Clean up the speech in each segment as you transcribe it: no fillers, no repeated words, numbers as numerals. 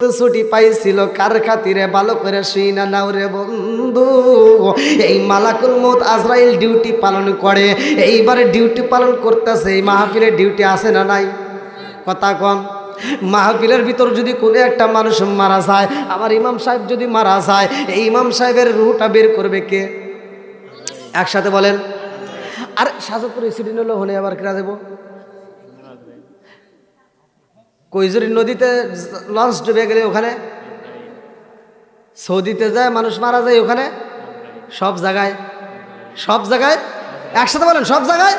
ছুটি পাইছিল কার খাতিরে ভালো করে শুই না নাও রে বন্ধু। এই মালাকুল মউত আজরাইল ডিউটি পালন করে, এইবারে ডিউটি পালন করতেছে। এই মাহফিলের ডিউটি আছে না নাই? কথা কম। মাহফিলের ভিতর যদি কোনো একটা মানুষ মারা যায়, আমার ইমাম সাহেব যদি মারা যায়, এই ইমাম সাহেবের রুহটা বের করবে কে? একসাথে বলেন। আর সাজপুর এক্সিডেন্ট হলো, হলে আবার কেরা দেবো? কৈজুরি নদীতে লঞ্চ ডুবে গেলে ওখানে, সৌদিতে যায় মানুষ মারা যায় ওখানে, সব জায়গায়, সব জায়গায় একসাথে বলেন, সব জায়গায়,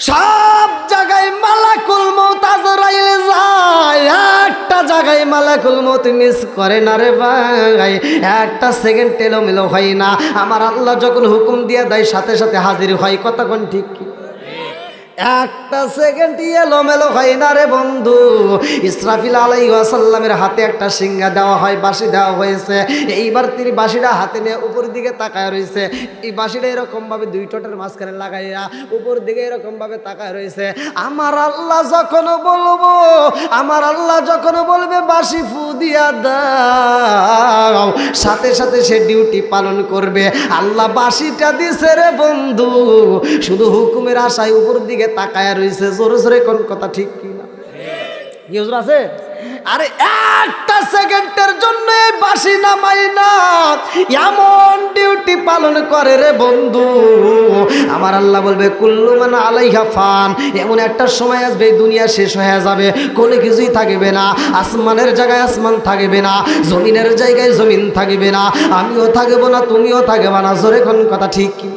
সব জায়গায় মালাকুল মউত আজরাইল যায়। একটা জায়গায় মালাকুল মউত মিস করে না রে ভাই, একটা সেকেন্ড এলোমেলো হয় না। আমার আল্লাহ যখন হুকুম দিয়ে দেয় সাথে সাথে হাজির হয়। কথা কোন ঠিক কি? একটা সেকেন্ড এলোমেলো হয় না রে বন্ধু। ইসরাফিল আলাইহিস সালামের হাতে একটা সিংহা দেওয়া হয়, বাঁশি দেওয়া হয়েছে। এইবার তিনি বাঁশিটা হাতে নিয়ে উপর দিকে তাকায় রয়েছে। এই বাঁশিটা এরকম ভাবে দুই ঠোঁটের মাঝখানে লাগাইয়া উপর দিকে এরকম ভাবে তাকায় রয়েছে। আমার আল্লাহ যখন বলবো, আমার আল্লাহ যখন বলবে বাঁশি ফু দিয়া দাও, সাথে সাথে সে ডিউটি পালন করবে। আল্লাহ বাঁশিটা দিছে রে বন্ধু, শুধু হুকুমের আশায় উপর দিকে তাকায় রয়েছে। জোরে জোরে কোন কথা ঠিক কি না? কি হুজুর আছে? আরে একটা সেকেন্ডের জন্য এই বাঁশি নামাই না, এমন ডিউটি পালন করে রে বন্ধু। আমার আল্লাহ বলবে কুল্লু মান আলাইহা ফান, এমন একটা সময় আসবে এই দুনিয়া শেষ হয়ে যাবে, কোনো কিছুই থাকবে না। আসমানের জায়গায় আসমান থাকবে না, জমিনের জায়গায় জমিন থাকবে না, আমিও থাকবো না, তুমিও থাকবে না। জোরে কোন কথা ঠিক কি?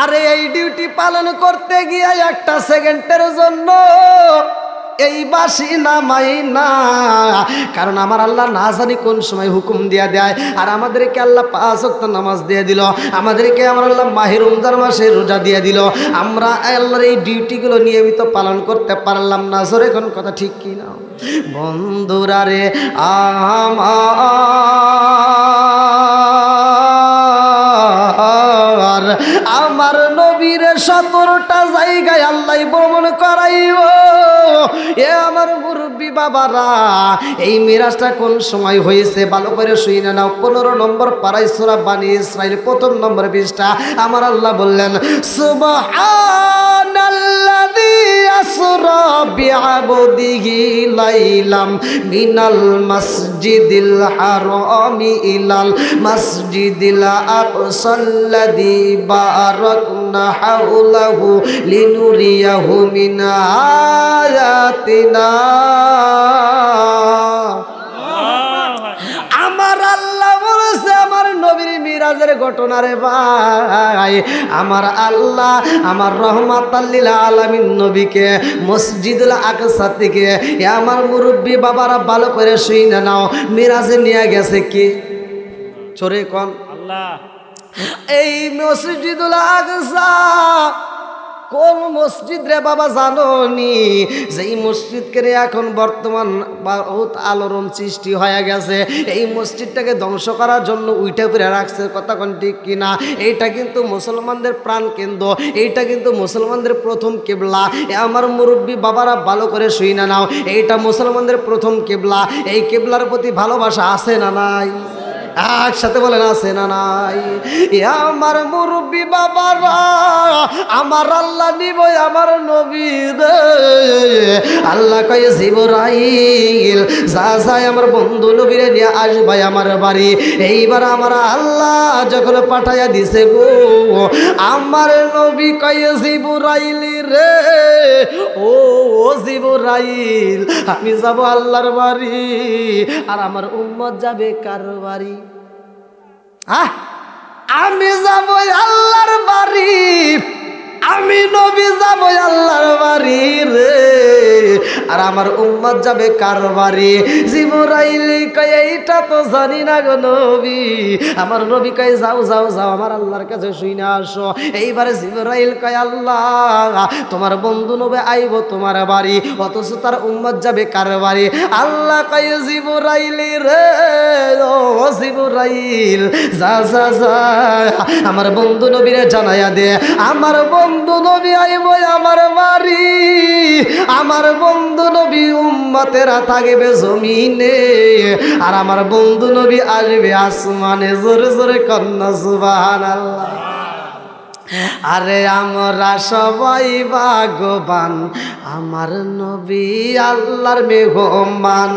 আরে এই ডিউটি পালন করতে গিয়ে একটা সেকেন্ডের জন্য এই বাঁশি নামাই না, কারণ আমার আল্লাহ না জানি কোন সময় হুকুম দিয়া দেয়। আর আমাদেরকে আল্লাহ 5 ওয়াক্ত নামাজ দিয়ে দিল, আমাদেরকে আমার আল্লাহ মাহে রমজান মাসে রোজা দিয়ে দিল, আমরা আল্লাহর এই ডিউটিগুলো নিয়মিত পালন করতে পারলাম না। জোরে কোন কথা ঠিক কি না? বন্ধুরা রে আমার নবীর 17টা জায়গায় আল্লাহ ভ্রমণ করাইব। এ আমার মুরব্বী বাবারা, এই মিরাজটা কোন সময় হয়েছে ভালো করে শুনে নাও। 15 নম্বর পারায় সূরা বানী ইসরাইল 1ম নম্বর পৃষ্ঠা। আমার আল্লাহ বললেন সুবহানাল্লাযী আসরা বিআবদিহি লাইলাম মিনাল মাসজিদিল হারামি ইলাল মাসজিদিল আকসাল্লাযী বারাকনা হাওলাহু লিনুরিয়াহু মিন আয়াতিনা। আমার আল্লাহ বলেছে আমার নবীর মিরাজের ঘটনা রে ভাই। আমার আল্লাহ আমার রহমাতাল লিল আলামিন নবীকে মসজিদুল আকসা থেকে, আমার মুরব্বী বাবারা ভালো করে শুনে নাও, মিরাজে নিয়ে গেছে কি? চোরে কোন আল্লাহ। এই মসজিদুল আকসা কোন মসজিদ রে বাবা জানো নি? যেই মসজিদকে এখন বর্তমান বহুত আলোড়ন সৃষ্টি হয়ে গেছে, এই মসজিদটাকে ধ্বংস করার জন্য উইটা করে রাখছে। কথা কোন ঠিক কিনা? এইটা কিন্তু মুসলমানদের প্রাণ কেন্দ্র, এইটা কিন্তু মুসলমানদের প্রথম কিবলা। আমার মুরব্বী বাবারা ভালো করে শুনে নাও, এইটা মুসলমানদের প্রথম কিবলা। এই কিবলার প্রতি ভালোবাসা আছে না নাই? একসাথে বলেন আছে না নাই? আমার মুরব্বী বাবারা, আমার আল্লাহ নিব আমার নবীর। আল্লাহ কয়ে জিবরাইল যা যায় আমার বন্ধু নবীরে নিয়ে আসবাই আমার বাড়ি। এইবার আমার আল্লাহ যখন পাঠাইয়া দিছে গো, আমার নবী কয়ে জিবরাইল রে, ও জিবরাইল, আমি যাব আল্লাহর বাড়ি, আর আমার উম্মত যাবে কার বাড়ি? আমি যাব আল্লাহর বাড়ি, আমি নবী যাব আল্লাহর বাড়ি রে, আর আমার উম্মত যাবে কার বাড়ি? জিবরাইল কয় এইটা তো জানি না গো নবী। আমার নবী কয় যাও যাও যাও আমার আল্লাহর কাছে শুইনা আসো। এইবারে জিবরাইল কয় আল্লাহ তোমার বন্ধু নবী আইব তোমার বাড়ি, অথচ তার উম্মত যাবে কার বাড়ি? আল্লাহ কয় জিবরাইল রে, ও জিবরাইল যা যা যা আমার বন্ধু নবীরে জানাইয়া দে, আমার বন্ধু বন্ধু নবী আইব আমার বাড়ি, আমার বন্ধু নবী উম্মতেরা থাকবে জমিনে, আর আমার বন্ধু নবী আসবে আসমানে। জোরে জোরে কন্যা সুবহানাল্লাহ। আরে আমরা সবাই ভাগ্যবান, আমার নবী আল্লাহর মেহমান।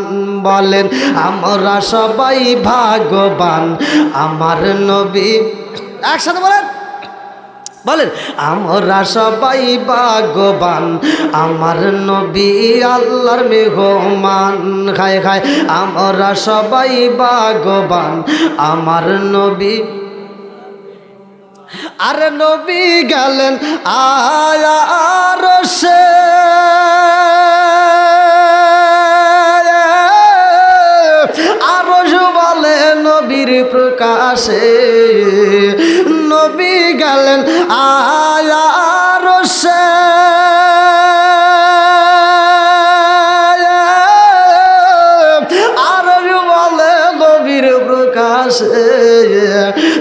বলেন আমরা সবাই ভাগ্যবান, আমার নবী। একসাথে বলেন, বলেন আমরা সবাই ভাগ্যবান, আমার নবী আল্লাহর মেহমান। খায় খায় আমরা সবাই ভাগ্যবান, আমার নবী। আরে নবী গেলেন আরশে, আরশ বলে নবীর প্রকাশে, নবী গেলেন আরশে, আরশ বলে নবীর প্রকাশে।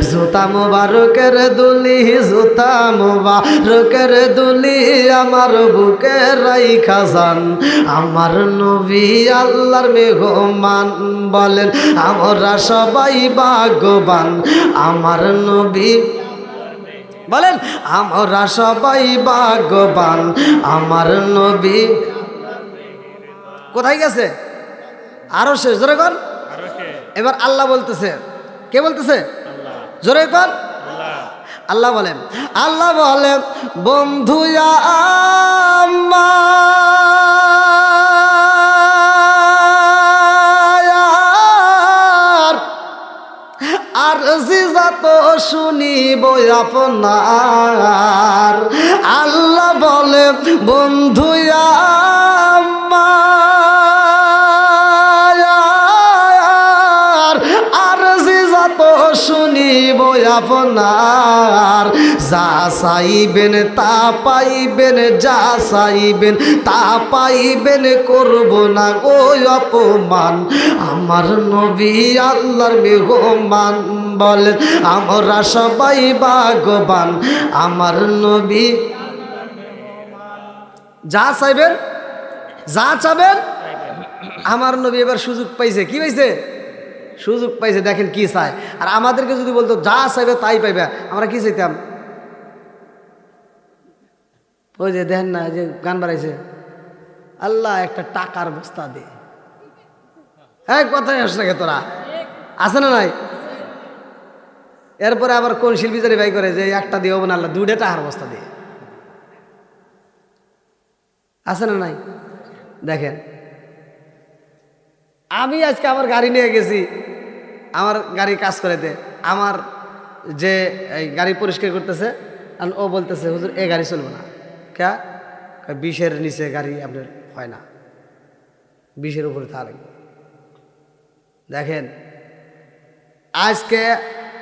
জুতা মুবারকের দুলি, জুতা মুবারকের দুলি আমার বুকে রাইখা যান, আমার নবী আল্লাহর মেহমান। বলেন আমরা সবাই ভাগ্যবান, আমার নবী। বলেন আমরা সবাই ভাগ্যবান, আমার নবী। কোথায় গেছে? আরো শেষ, জোরে কর। এবার আল্লাহ বলতেছে। কে বলতেছে? জোরে কর। আল্লাহ বলেন, আল্লাহ বলেন বন্ধু আমার, আর জিজাত শুনিব আপনার। আল্লাহ বলে বন্ধু আমার, আর জিজাত শুনিব আপনার। যা চাইবেন তা পাইবেন, যা চাইবেন তা পাইবেন, করব না গো অপমান, আমার নবী আল্লাহর মেহমান। বলেন আমরা সবাই ভাগ্যবান, আমার নবী। যা চাইবেন, যা চাবেন, আমার নবী এবার সুযোগ পাইছে। কি পাইছে? সুযোগ পাইছে। দেখেন কি চায়। আর আমাদেরকে যদি বলতো যা চাইবে তাই পাইবে, আমরা কি চাইতাম? ওই যে দেখেন না, যে গান বাড়াইছে, আল্লাহ একটা টাকার বস্তা দে। হ্যাঁ, কথাই আস না তোরা, আছে না নাই? এরপরে আবার কোন শিল্পী জানি ভাই করে যে একটা দিয়ে হবে না, আল্লাহ দুইটা টাকার বস্তা দিয়ে। আছে না নাই? দেখেন, আমি আজকে আমার গাড়ি নিয়ে গেছি, আমার গাড়ি কাজ করেতে, আমার যে এই গাড়ি পরিষ্কার করতেছে, আর ও বলতেছে হুজুর এ গাড়ি চলবে না। কে? 20-এর নিচে গাড়ি আপনার হয় না, 20-এর উপরে থাকবে। দেখেন আজকে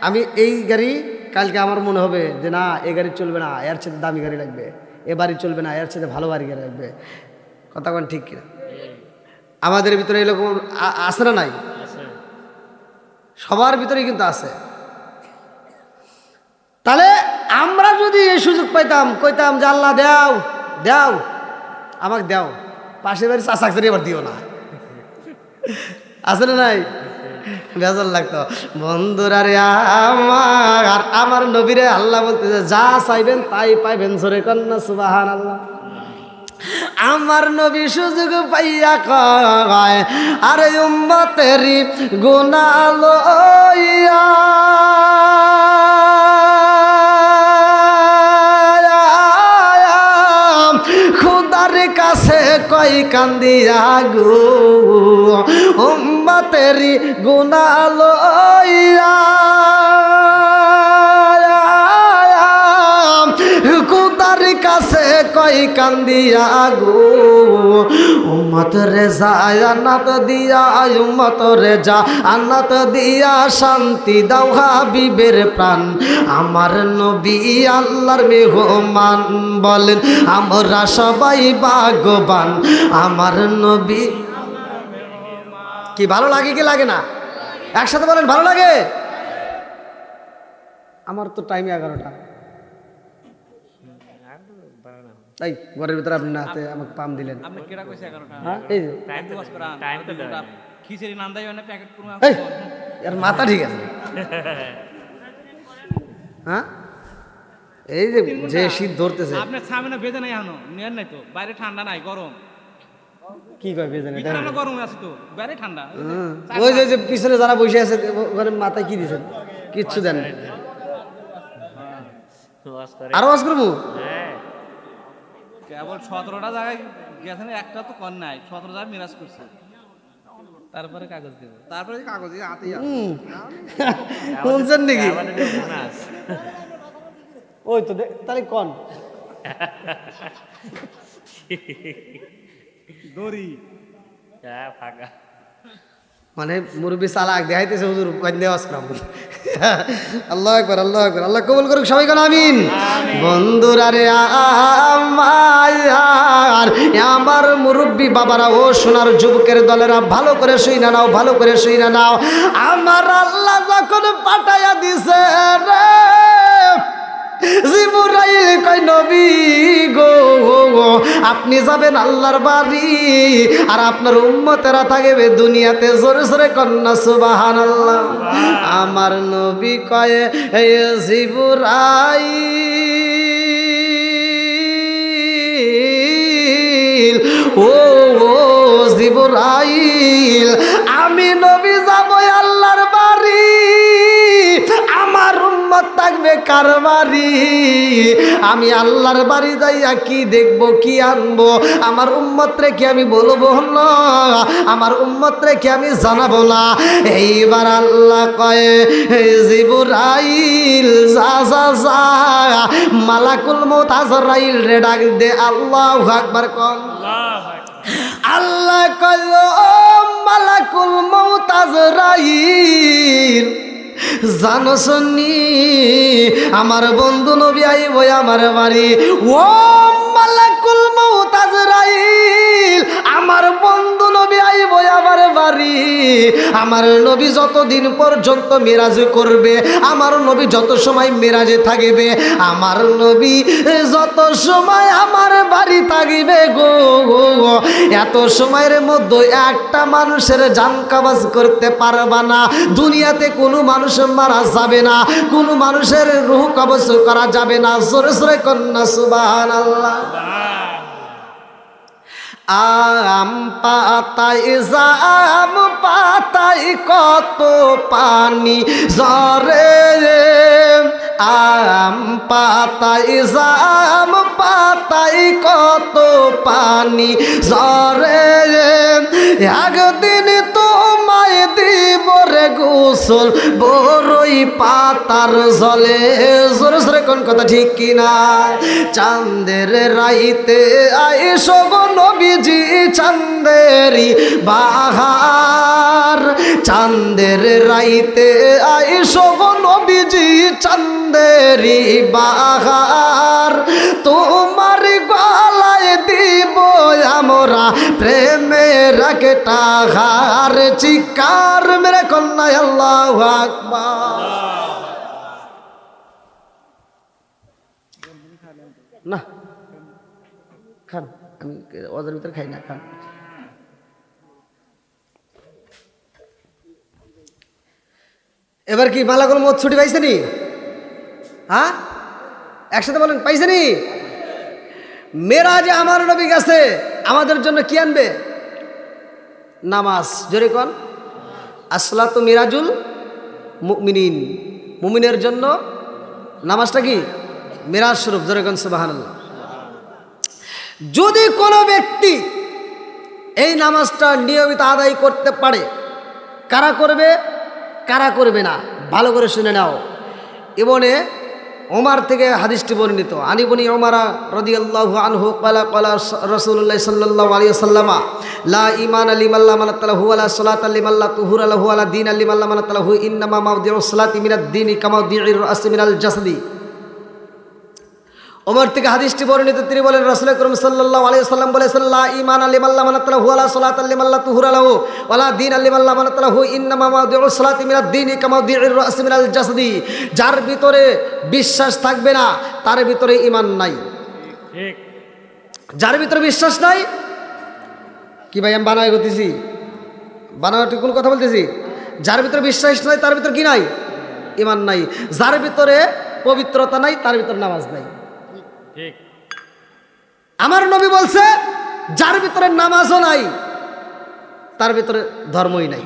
আমি এই গাড়ি, কালকে আমার মনে হবে যে না এ গাড়ি চলবে না, এর চেয়ে দামি গাড়ি লাগবে, এ বাড়ি চলবে না, এর চেয়ে ভালো বাড়ি গাড়ি লাগবে। কথা কোন ঠিক কিনা? আমাদের ভিতরে এরকম আছে না নাই? সবার ভিতরেই কিন্তু আছে। তাহলে আমরা যদি এই সুযোগ পাইতাম, কইতাম যে আল্লাহ দাও দাও, আমাকে দাও, পাশের বাড়ি চাষাকে এবার দিও না। আছে না নাই? বেজার লাগতো। বন্ধুরা রে আমার, আমার নবীরে আল্লাহ বলতেছে যা চাইবেন তাই পাইবেন। জোরে কন্যা সুবহানাল্লাহ। আমার নবী সুযোগ পাইয়া কয়, আরে উম্মতেরি গুনাহ লইয়া খুদার কাছে কই কান্দিয়া গো, উম্মতেরি গুনাহ লইয়া খুদার কাছে কই কান্দিয়া গো, উম্মত রে জান্নাত দিয়া, উম্মত রে জান্নাত দিয়া শান্তি দাও হাবিবের প্রাণ, আমার নবী আল্লাহর মেহমান। বলেন আমরা সবাই ভাগ্যবান, আমার নবী। কি ভালো লাগে কি লাগে না? একসাথে বলেন ভালো লাগে। আমার তো টাইম 11টা। তাই ঘরের ভিতরে আপনি না হাতে আমাকে পাম দিলেন। আপনি কেডা কইছে 11টা হ্যাঁ এই যে, টাইম তো বাস করা টাইম তো দেয়। খিচুড়ি নাম দেয় না প্যাকেট করব এই এর মাথা ঠিক আছে। হ্যাঁ এই যে যে শীত ধরতেছে আপনার সামনে বেজে নাই এখনো নিয়েন নাই তো বাইরে ঠান্ডা নাই গরম কি কয় বেজে না ভিতরে গরম আছে তো বাইরে ঠান্ডা ওই যে যে পিছনে যারা বসে আছে ওখানে মাথায় কি দিয়েছেন? কিচ্ছু দেন না। ওয়াজ করে। আরো ওয়াজ করবো? হ্যাঁ কেবল 17টা জায়গায় গেছেন একটা তো কর নাই 17 জায়গায় মিরাজ করছে তারপরে কাগজ দেব তারপরে কাগজ হাতেই আছে শুনছেন নাকি? আমাদের বোনাস। ওই তো তাহলে কন দড়ি হ্যাঁ ফাঁকা। মানে মুরব্বী চালাক দেখাইতেছে হুজুর বান্দে ওয়াজ করাবো। আল্লাহু আকবার, আল্লাহু আকবার। আল্লাহ কবুল করুক সবাই কোন আমিন। বন্ধুরা রে আমার মুরব্বী বাবারা ও সোনার যুবকের দলেরা ভালো করে শুইনা নাও, ভালো করে শুইনা নাও। আমার আল্লাহ যখন পাঠাইয়া দিছে রে জিবরাইল কয় নবী গো আপনি যাবেন আল্লাহর বাড়ি আর আপনার উম্মতেরা থাকবে দুনিয়াতে। জোরে জোরে কন্যা সুবহানাল্লাহ। আমার নবী কয় হে জিবরাইল ও জিবরাইল আমি নবী যাব আল্লাহর বাড়ি, আমার উম্মত থাকবে কার বাড়ি? আমি আল্লাহর বাড়ি যাইয়া কি দেখব, কি আনবো? আমার উম্মত রে কি আমি বলবো না, আমার উম্মত রে কি আমি জানাবো না? এইবার আল্লাহ কয় জিবরাইল যা যা যা মালাকুল মউত আজরাইল রে ডাক দে। আল্লাহু আকবার কোন। আল্লাহ কয় ও মালাকুল মউত আজরাইল জানো শুনি আমার বন্ধু নবী আইব আমার বাড়ি। ও মালাকুল মউত আজরাইল আমার বন্ধু নবী আইব আমার বাড়ি। আমার নবী যতদিন পর্যন্ত মেরাজ করবে, আমার নবী যত সময় মেরাজে থাকবে, আমার নবী যত সময় আমার বাড়ি থাকবে গো এত সময়ের মধ্যে একটা মানুষের জান কবজ করতে পারবা না। দুনিয়াতে কোনো মানুষ মারা যাবে না, কোনো মানুষের রূহ কবজ করা যাবে না। জোরে জোরে কন্যা সুবহানাল্লাহ। আম পাতায় জাম পাতায় কত পানি ঝরে, আম পাতায় জাম পাতায় কত পানি ঝরে, একদিন তোমায় দিব রে গোসল বড়ই পাতার জলে। জোরে জোরে কোন কথা ঠিক কিনা? চাঁদের রাইতে আইসো গো নবীজি চাঁদেরি বাহার, চাঁদের রাইতে আইসো গো নবীজি চাঁদেরি বাহার, তোমার গলায় দিব আমরা প্রেমের একটা হার। চিকার মেরে কন্যা আল্লাহু আকবার। না খান, আমি ওদের ভিতরে খাই না, খান। এবার কি মালাকুল মউত ছুটি পাইছেনি? হ্যাঁ একসাথে বলেন পাইছেনি? মেরাজে আমার নবী গেছে, আমাদের জন্য কি আনবে? নামাজ। জোরে কোন। আসসালাতু মিরাজুল মুমিনিন, মুমিনের জন্য নামাজটা কি মিরাজ স্বরূপ। জোরে কোন সুবহানাল্লাহ। যদি কোনো ব্যক্তি এই নামাজটা নিয়মিত আদায় করতে পারে, কারা করবে কারা করবে না ভালো করে শুনে নাও। ইবনে ওমর থেকে হাদিসটি বর্ণিত। আনিবনি ওমর রাদিয়াল্লাহু আনহু ক্বালা ক্বালা রাসূলুল্লাহ সাল্লাল্লাহু আলাইহি ওয়াসাল্লাম লা ঈমান লিমান লা মানাতালাহু ওয়ালা সালাতা লিমান লা তুহুরা লাহু ওয়ালা দীন লিমান লা মানাতালাহু ইন্নামা মাওদিউস সালাতি মিনাদ দীনি কামা দিউর রাসি মিনাল জাসদি। ওমর থেকে হাদিসটি বর্ণিত, তিনি বলেন রাসূল আকরাম সাল্লাল্লাহু আলাইহি ওয়াসাল্লাম বলেছেন লা ঈমান লিমান লা মানাতালাহু ওয়ালা সালাতা লিমান লা তুহুরা লাহু ওয়ালা দীন লিমান লা মানাতালাহু ইন্নামা মাওদিউস সালাতি মিনাদ দীনি কামা দিউর রাসি মিনাল জাসদি। যার ভিতরে বিশ্বাস থাকবে না তার ভিতরে ঈমান নাই। ঠিক। যার ভিতরে বিশ্বাস নাই, কি ভাই আমি বানায় করতেছি, বানায় কোন কথা বলতেছি? যার ভিতরে বিশ্বাস নাই তার ভিতরে কি নাই? ঈমান নাই। যার ভিতরে পবিত্রতা নাই তার ভিতরে নামাজ নাই। ঠিক। আমার নবী বলছে যার ভিতরে নামাজও নাই তার ভিতরে ধর্মই নাই।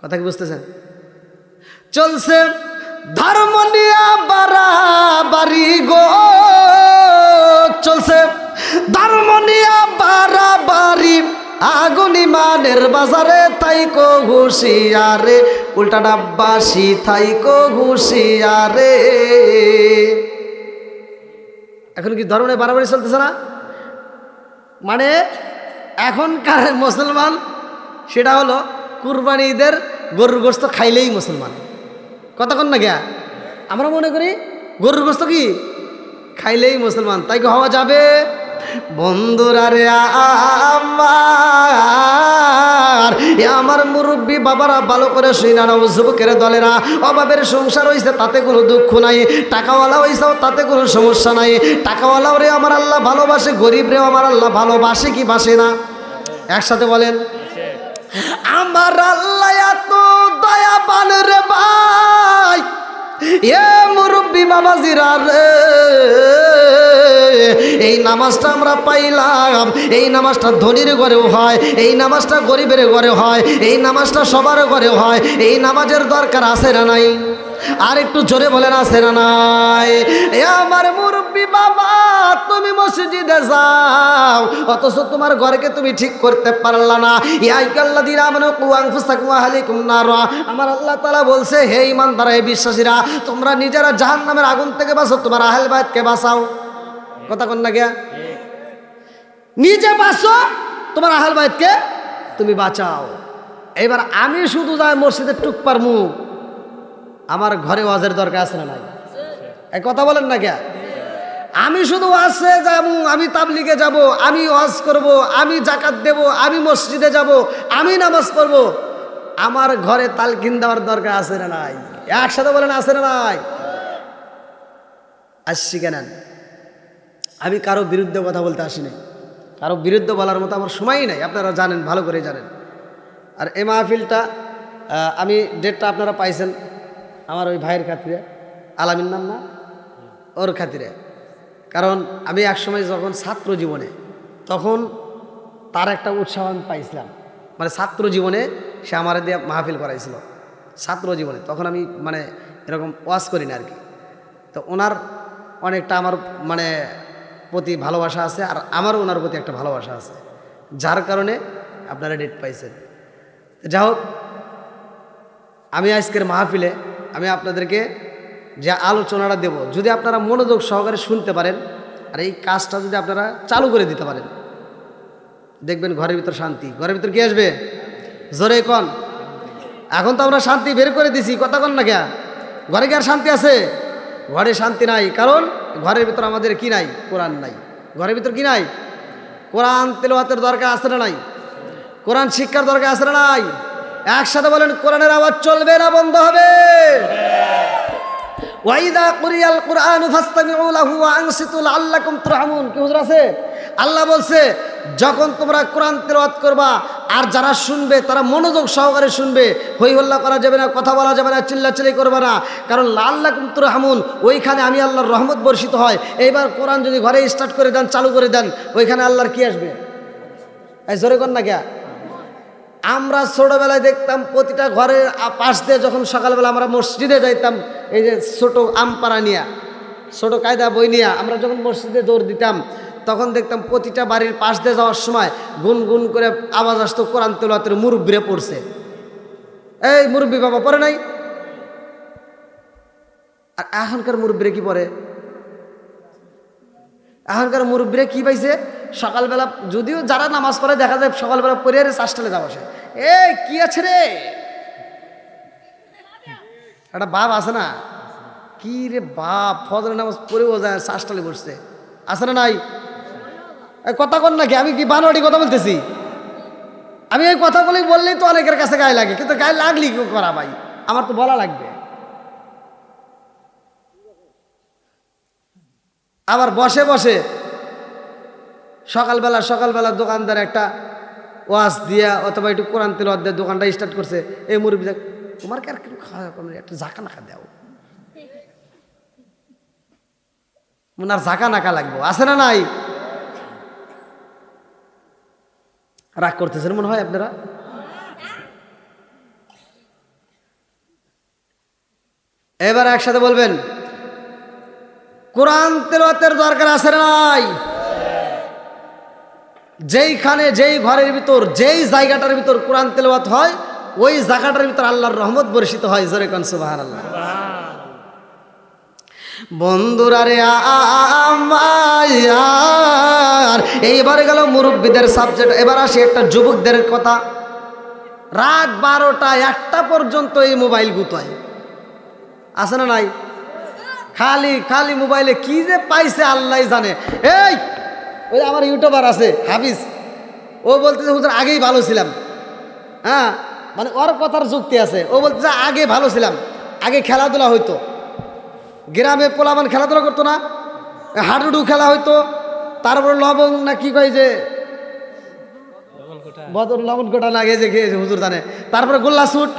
কথা কি বুঝতেছেন? চলছে ধর্ম নিয়া বাড়াবাড়ি গো, চলছে ধর্ম নিয়া বাড়াবাড়ি, আগুন ইমানের বাজারে তাইকো হুঁশিয়ারে, উল্টা ডাব্বাসি তাইকো হুঁশিয়ারে। এখন কি ধর্ম নিয়ে বাড়াবাড়ি চলতেছে না? মানে এখনকার মুসলমান সেটা হলো কুরবানি ঈদের গরুর গোস্ত খাইলেই মুসলমান। কতক্ষণ না গিয়া আমরা মনে করি গরুর গোস্ত কি খাইলেই মুসলমান, তাই কি হওয়া যাবে? বন্ধুরা রে আমার মুরব্বী বাবারা ভালো করে শুইনা না, যুবকের দলেরা, অভাবের সংসার হয়েছে তাতে কোনো দুঃখ নাই, টাকাওয়ালা হয়েছে তাতে কোনো সমস্যা নাই। টাকাওয়ালাও রে আমার আল্লাহ ভালোবাসে, গরিব রে আমার আল্লাহ ভালোবাসে কি বাসে না? একসাথে বলেন, আমার আল্লাহ এত দয়াবান রে ভাই, এ মুরব্বী বাবাজিরা রে, এই নামাজটা আমরা পাইলাম, এই নামাজটা ধনীর ঘরেও হয়, এই নামাজটা গরিবের ঘরে হয়, এই নামাজটা সবার ঘরে হয়। এই নামাজের দরকার আছে না নাই? আর একটু জোরে বলেন আছে না নাই? এ আমার মুরব্বী বাবা, তুমি মসজিদে যাও অথচ তোমার ঘরকে তুমি ঠিক করতে পারলা না। ইয়াইকাল্লাযীনা আমানু কু আনফুসাকুম ওয়া আহলিকুম নারা, আমার আল্লাহ তাআলা বলছে হে ঈমানদার, হে বিশ্বাসীরা, তোমরা নিজেরা জাহান্নামের আগুন থেকে বাঁচো, তোমার আহলে বাইতকে বাঁচাও। কথা কন না গিয়া, নিজে বাঁচো, তোমার আহলে বাইতকে তুমি বাঁচাও। এবার আমি শুধু যাই মসজিদে টুক পারমু, আমার ঘরে ওয়াজের দরকার আছে না নাই? এই কথা বলেন না কে? আমি শুধু ওয়াজে যাব, আমি তাবলিগে যাব, আমি ওয়াজ করব, আমি যাকাত দেব, আমি মসজিদে যাব, আমি নামাজ পড়ব, আমার ঘরে তালকিন দেওয়ার দরকার আছে না নাই? একসাথে বলেন আছে না নাই? আসছি কেন? আমি কারো বিরুদ্ধে কথা বলতে আসিনি, কারো বিরুদ্ধে বলার মতো আমার সময়ই নাই, আপনারা জানেন, ভালো করে জানেন। আর এই মাহফিলটা আমি ডেটটা আপনারা পাইছেন আমার ওই ভাইয়ের খাতিরে, আলামিন নাম না, ওর খাতিরে। কারণ আমি একসময় যখন ছাত্র জীবনে, তখন তার একটা উৎসাহ আমি পাইছিলাম, মানে ছাত্র জীবনে সে আমার দিয়ে মাহফিল করাইছিল ছাত্র জীবনে, তখন আমি মানে এরকম ওয়াজ করি না আর কি। তো ওনার অনেকটা আমার মানে প্রতি ভালোবাসা আছে, আর আমারও ওনার প্রতি একটা ভালোবাসা আছে, যার কারণে আপনারা ডেট পাইছেন। যাই হোক, আমি আজকের মাহফিলে আমি আপনাদেরকে যে আলোচনাটা দেব, যদি আপনারা মনোযোগ সহকারে শুনতে পারেন আর এই কাজটা যদি আপনারা চালু করে দিতে পারেন, দেখবেন ঘরের ভিতর শান্তি। ঘরের ভিতর কি আসবে? জোরে কন। এখন তো আমরা শান্তি বের করে দিছি, কথা কন না কে? ঘরে কি আর শান্তি আছে? ঘরে শান্তি নাই, কারণ ঘরের ভিতর আমাদের কি নাই? কোরআন নাই। ঘরের ভিতর কি নাই? কোরআন তেলাওয়াতের দরকার আছে না নাই? কোরআন শিক্ষার দরকার আছে না নাই? একসাথে বলেন, কোরআনের আওয়াজ চলবে না বন্ধ হবে? ওয়াইদা কুরিয়াল কুরআনু ফাসতামিউ লাহু ওয়া আনসিতু লাআল্লাকুম তুরহামুন। কি হুজুর আছে? আল্লাহ বলছে যখন তোমরা কোরআন তেলাওয়াত করবা আর যারা শুনবে তারা মনোযোগ সহকারে শুনবে, হই হল্লা করা যাবে না, কথা বলা যাবে না, চিল্লাচিল্লি করবে না, কারণ লাআল্লাকুম তুরহামুন, ওইখানে আমি আল্লাহর রহমত বর্ষিত হয়। এইবার কোরআন যদি ঘরে স্টার্ট করে দেন, চালু করে দেন, ওইখানে আল্লাহর কি আসবে? এই জোরে কর না কে? আমরা ছোটোবেলায় দেখতাম প্রতিটা ঘরের পাশ দিয়ে যখন সকালবেলা আমরা মসজিদে যাইতাম, এই যে ছোটো আমপাড়া নিয়া, ছোটো কায়দা বই নিয়া আমরা যখন মসজিদে দৌড় দিতাম, তখন দেখতাম প্রতিটা বাড়ির পাশ দিয়ে যাওয়ার সময় গুনগুন করে আওয়াজ আসতো কোরআন তেলাওয়াতের, মুরব্বিরে পড়ছে। এই মুরব্বি বাবা পড়ে নাই? আর এখনকার মুরব্বিরে কি পড়ে? এখনকার মুরব্বীরা কি পাইছে? সকালবেলা যদিও যারা নামাজ পড়ে দেখা যায় সকালবেলা পড়ে চাষটালে যাওয়া আসে, এ কি আছে রে, একটা বাপ আছে না, কি রে বাপ, ফজরের নামাজ পড়েও যায় চাষটালে বসছে, আছে না নাই? কথা কর নাকি? আমি কি বানোয়ারি কথা বলতেছি? আমি এই কথা বললেই তো অনেকের কাছে গায়ে লাগে, কিন্তু গায়ে লাগলি কি করা ভাই, আমার তো বলা লাগবে। আবার বসে বসে সকালবেলা দোকানদার একটা ওয়াজ দিয়া অথবা একটু কোরআন তেলাওয়াত দিয়ে দোকানটা স্টার্ট করছে। এই মুরব্বী তোমার কি আর কিছু খাওয়া একটা ঝাঁকা নাকা দাও, ওনার ঝাঁকা নাকা লাগবো, আছে না নাই? রাগ করতেছেন মনে হয় আপনারা। এবার একসাথে বলবেন, কোরআন তেলাওয়াতের দরকার আছে না নাই? যেইখানে যেই ঘরের ভিতর যেই জায়গাটার ভিতর কোরআন তেলাওয়াত হয় ওই জায়গাটার ভিতর আল্লাহর রহমত বর্ষিত হয়। জোরে কোন সুবহানাল্লাহ। বন্ধুরা রে আমার, এইবারে গেল মুরব্বীদের সাবজেক্ট। এবার আসি একটা যুবকদের কথা। রাত 12টা 1টা পর্যন্ত এই মোবাইল গুতায়, আছে না নাই? খালি মোবাইলে কি যে পাইছে আল্লাহ জানে। এই ওই আমার ইউটিউবার আছে হাফিজ, ও বলতেছে হুজুর আগেই ভালো ছিলাম। হ্যাঁ, মানে ওর কথার যুক্তি আছে। ও বলতেছে আগে ভালো ছিলাম, আগে খেলাধুলা হইতো, গ্রামে পোলামান খেলাধুলা করতো না, হাডুডু খেলা হইতো, তারপরে লবং না কি কয় যে লবণ কোটা লাগে যে খেয়েছে হুজুর জানে, তারপরে গোল্লা শুট,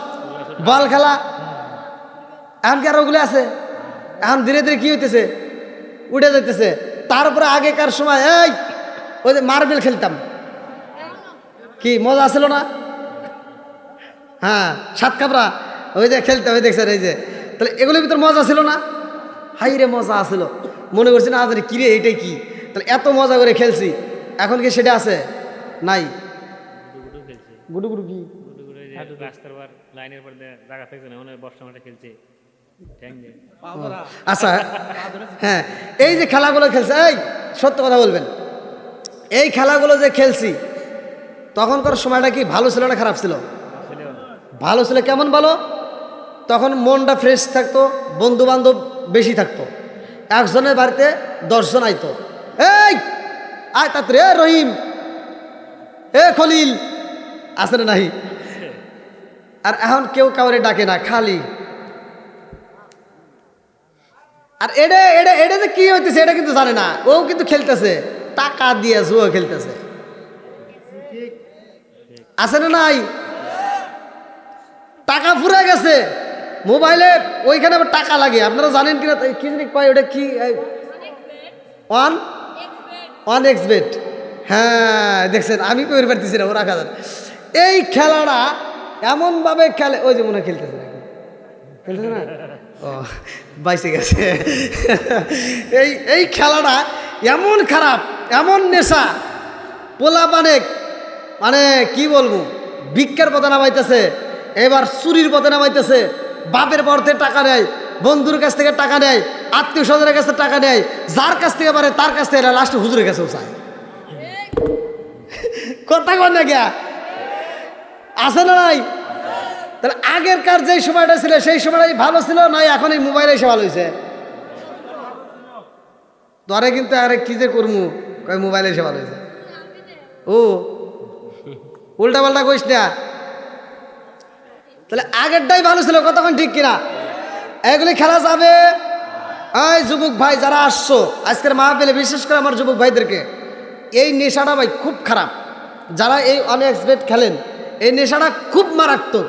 বল খেলা। এখন কি আর ওগুলো আছে? এখন ধীরে ধীরে কি হইতেছে, উঠে যাইতেছে। তারপরে আগেকার সময় ওই যে মার্বেল খেলতাম, কি মজা ছিল না? হ্যাঁ, সাত কাপড়া ওই যে খেলতে ওই দেখছেন, এই যে তাহলে এগুলোর ভিতর মজা ছিল না? হাই রে মজা আসছিল, মনে করছি না আজ কিরে এইটাই কি, তাহলে এত মজা করে খেলছি। এখন কি সেটা আছে? নাই। গুডু গুডু কি লাইনের পর জায়গা থাকছে না, বর্ষা মাঠে খেলছে। আচ্ছা, হ্যাঁ, এই যে খেলাগুলো খেলছে, এই সত্য কথা বলবেন, এই খেলাগুলো যে খেলছি তখনকার সময়টা কি ভালো ছিল না খারাপ ছিল? ভালো ছিল। কেমন ভালো? তখন মনটা ফ্রেশ থাকতো, বন্ধু বান্ধব বেশি থাকতো, একজনের বাড়িতে 10 জন আইতো। এই আয় তাড়াতাড়ি, রহিম, খলিল, আছে না নাই? আর এখন কেউ কাউরে ডাকে না, খালি। আর এটা যে কি হইতেছে এটা কিন্তু জানে না, ও কিন্তু খেলতেছে টাকা দিয়ে, জুয়া খেলতেছে, আছে না নাই? টাকা ফুরে গেছে মোবাইলে, ওইখানে আবার টাকা লাগে। আপনারা জানেন কিনা কি জানি কয় ওটা কি, ওয়ান এক্স বেট। হ্যাঁ দেখছেন, আমি কই পারতেছি না, ওরা খাজার এই খেলাটা এমনভাবে খেলে, ওই যে মনে হয় খেলতেছে না, খেলতেছে না, ও বাইসে গেছে। এই খেলাটা এমন খারাপ, এমন নেশা, পোলা মানে কি বলবো, ভিক্ষার পথে নামাইতেছে, এবার চুরির পথে নামাইতেছে, বাপের পথে টাকা নেয়, বন্ধুর কাছ থেকে টাকা নেয়, আত্মীয় স্বজনের কাছে টাকা নেয়, যার কাছ থেকে পারে তার কাছ থেকে লাস্টে হুজুরের কাছেও চায়। কথা কর না গিয়া, আছে না নাই? তাহলে আগেরকার যে সময়টা ছিল সেই সময়টাই ভালো ছিল, নাই এখন এই মোবাইলে এসে ভালো হয়েছে? ধরে কিন্তু আরে কি যে করবো, কয় মোবাইলে এসে ভালো হয়েছে। ও উল্টা পাল্টা কইস না। তাহলে আগেরটাই ভালো ছিল, কতক্ষণ ঠিক কিনা? এগুলি খেলা যাবে। এই যুবক ভাই যারা আসছো আজকের মাহফিলে, বিশেষ করে আমার যুবক ভাইদেরকে, এই নেশাটা ভাই খুব খারাপ। যারা এই অনএক্সপেক্ট খেলেন, এই নেশাটা খুব মারাত্মক,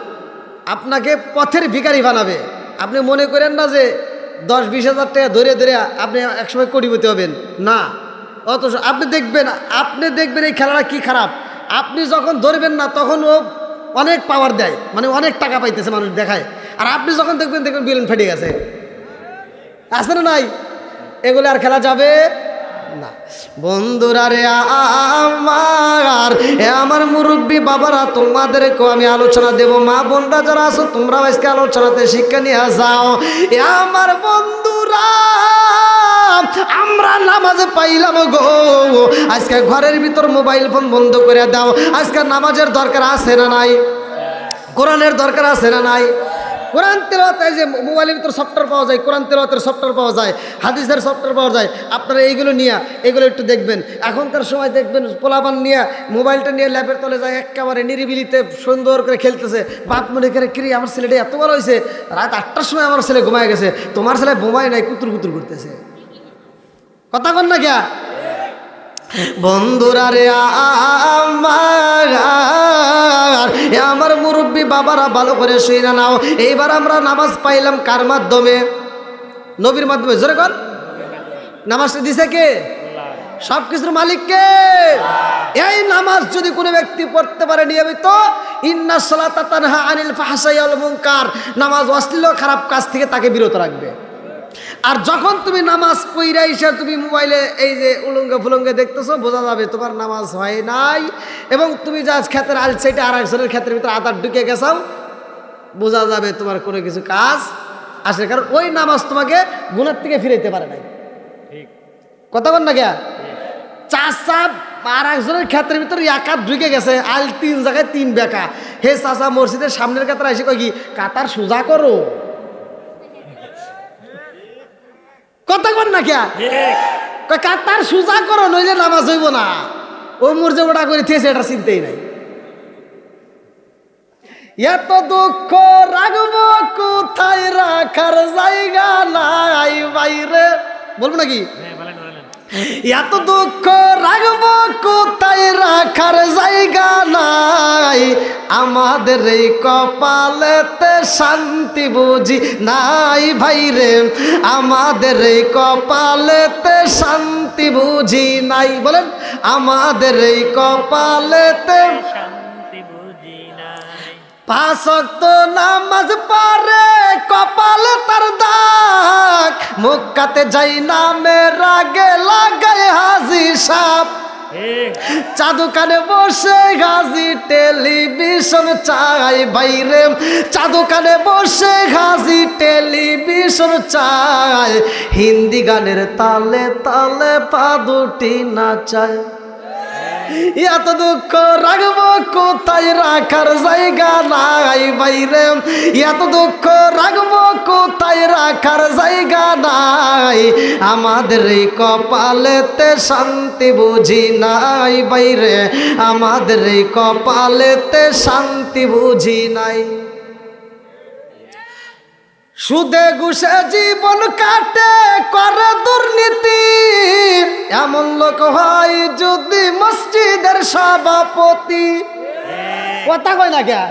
আপনাকে পথের ভিখারি বানাবে। আপনি মনে করেন না যে 10-20 হাজার টাকা ধরে ধরে আপনি একসময় কোটিপতি হবেন, না। অথচ আপনি দেখবেন এই খেলাটা কি খারাপ। আপনি যখন ধরবেন না তখন ও অনেক পাওয়ার দেয়, মানে অনেক টাকা পাইতেছে মানুষ দেখায়, আর আপনি যখন দেখবেন বিলেন ফেটে গেছে, আছে না নাই? এগুলো আর খেলা যাবে না। বন্ধুরা রে আমার, আমার মুরব্বী বাবারা, তোমাদেরকেও আমি আলোচনা দেব। মা বোনরা যারা আছো তোমরাও আজকে আলোচনাতে শিক্ষা নিয়ে যাও। আমার বন্ধুরা, আমরা নামাজে পাইলাম গো, আজকে ঘরের ভিতর মোবাইল ফোন বন্ধ করে দাও। আজকে নামাজের দরকার আছে না নাই? কোরআনের দরকার আছে না নাই? কোরআন তেলাওয়াত, এই যে মোবাইলের ভিতর সফটওয়্যার পাওয়া যায়, কোরআন তেলাওয়াতের সফটওয়্যার পাওয়া যায়, হাদিসের সফটওয়্যার পাওয়া যায়। আপনারা এইগুলো নিয়ে এগুলো একটু দেখবেন। এখনকার সময় দেখবেন পোলাপান নিয়ে মোবাইলটা নিয়ে ল্যাপের তলে যায়, একেবারে নিরিবিলিতে সুন্দর করে খেলতেছে। বাপ মনে করে কিরে আমার ছেলেটা এত ভালো হয়েছে, রাত 8টার সময় আমার ছেলে ঘুমায় গেছে, তোমার ছেলে ঘুমায় নাই, কুতুর কুতুর করতেছে। কথা কন না গিয়া? বন্ধুরা রে আমার মুরব্বী বাবারা ভালো করে শুনে নাও। এইবার আমরা নামাজ পাইলাম কার মাধ্যমে? নবীর মাধ্যমে। জোরে কর। নামাজটা দিছে কে? সব কিছুর মালিক কে? এই নামাজ যদি কোনো ব্যক্তি পড়তে পারে নিয়মিত, ইন্নাস সালাতা তানহা আনিল ফাহশাই ওয়াল মুনকার, নামাজ অশ্লীল খারাপ কাজ থেকে তাকে বিরত রাখবে। আর যখন তুমি নামাজ পড়া এসে তুমি মোবাইলে এই যে উলঙ্গে ফুলঙ্গে দেখতেছো, বোঝা যাবে তোমার নামাজ হয় নাই। এবং তুমি যা ক্ষেতের আল সাইডে আর একজনের ক্ষেতের ভিতরে আদার ঢুকে গেছাও, বোঝা যাবে তোমার কোনো কিছু কাজ আসে। কারণ ওই নামাজ তোমাকে গুনার থেকে ফিরাইতে পারে নাই। কথা বল না কে? চাষা আর একজনের ক্ষেত্রের ভিতরে একাত ঢুকে গেছে, আল 3 জায়গায় 3 বেকা। হে চাষা মসজিদের সামনের কাতার এসে কই কি কাতার সোজা করো। কথা বল না কে? কাতার সোজা করো, নইলে নামাজ হইব না। ও মর্যাদা করে থেছে, এটা চিন্তাই নাই। এত দুঃখ রাখবো কোথায়, রাখার জায়গা নাই বাইরে। বলবো নাকি? এত দুঃখ রাখবো কোথায়, রাখার জায়গা নাই। আমাদের এই কপালেতে শান্তি বুঝি নাই ভাইরে, আমাদের এই কপালেতে শান্তি বুঝি নাই। বলেন, আমাদের এই কপালেতে শান্তি বুঝি নাই। 5 ওয়াক্ত নামাজ পড়ে কপালে তার দাগ, মক্কাতে যাই নামে রাগে লাগায় হাজি সাপ। চাদু কানে বসে গাজী টেলিভিশন চাই বাইরে, চাদু কানে বসে গাজী টেলিভিশন চাই। হিন্দি গানের তালে তালে পা দুটি নাচায়। এত দুঃখ রাখবো কোথায়, রাখার জায়গা নাই বাইরে। এত দুঃখ রাখবো কোথায়, রাখার জায়গা নাই। আমাদের এই কপালেতে শান্তি বুঝি নাই বাইরে, আমাদের এই কপালেতে শান্তি বুঝি নাই। সুদে ঘুষে জীবন কাটে করে দুর্নীতি, এমন লোক হয় যদি মসজিদের সভাপতি। কথা কয় না কে?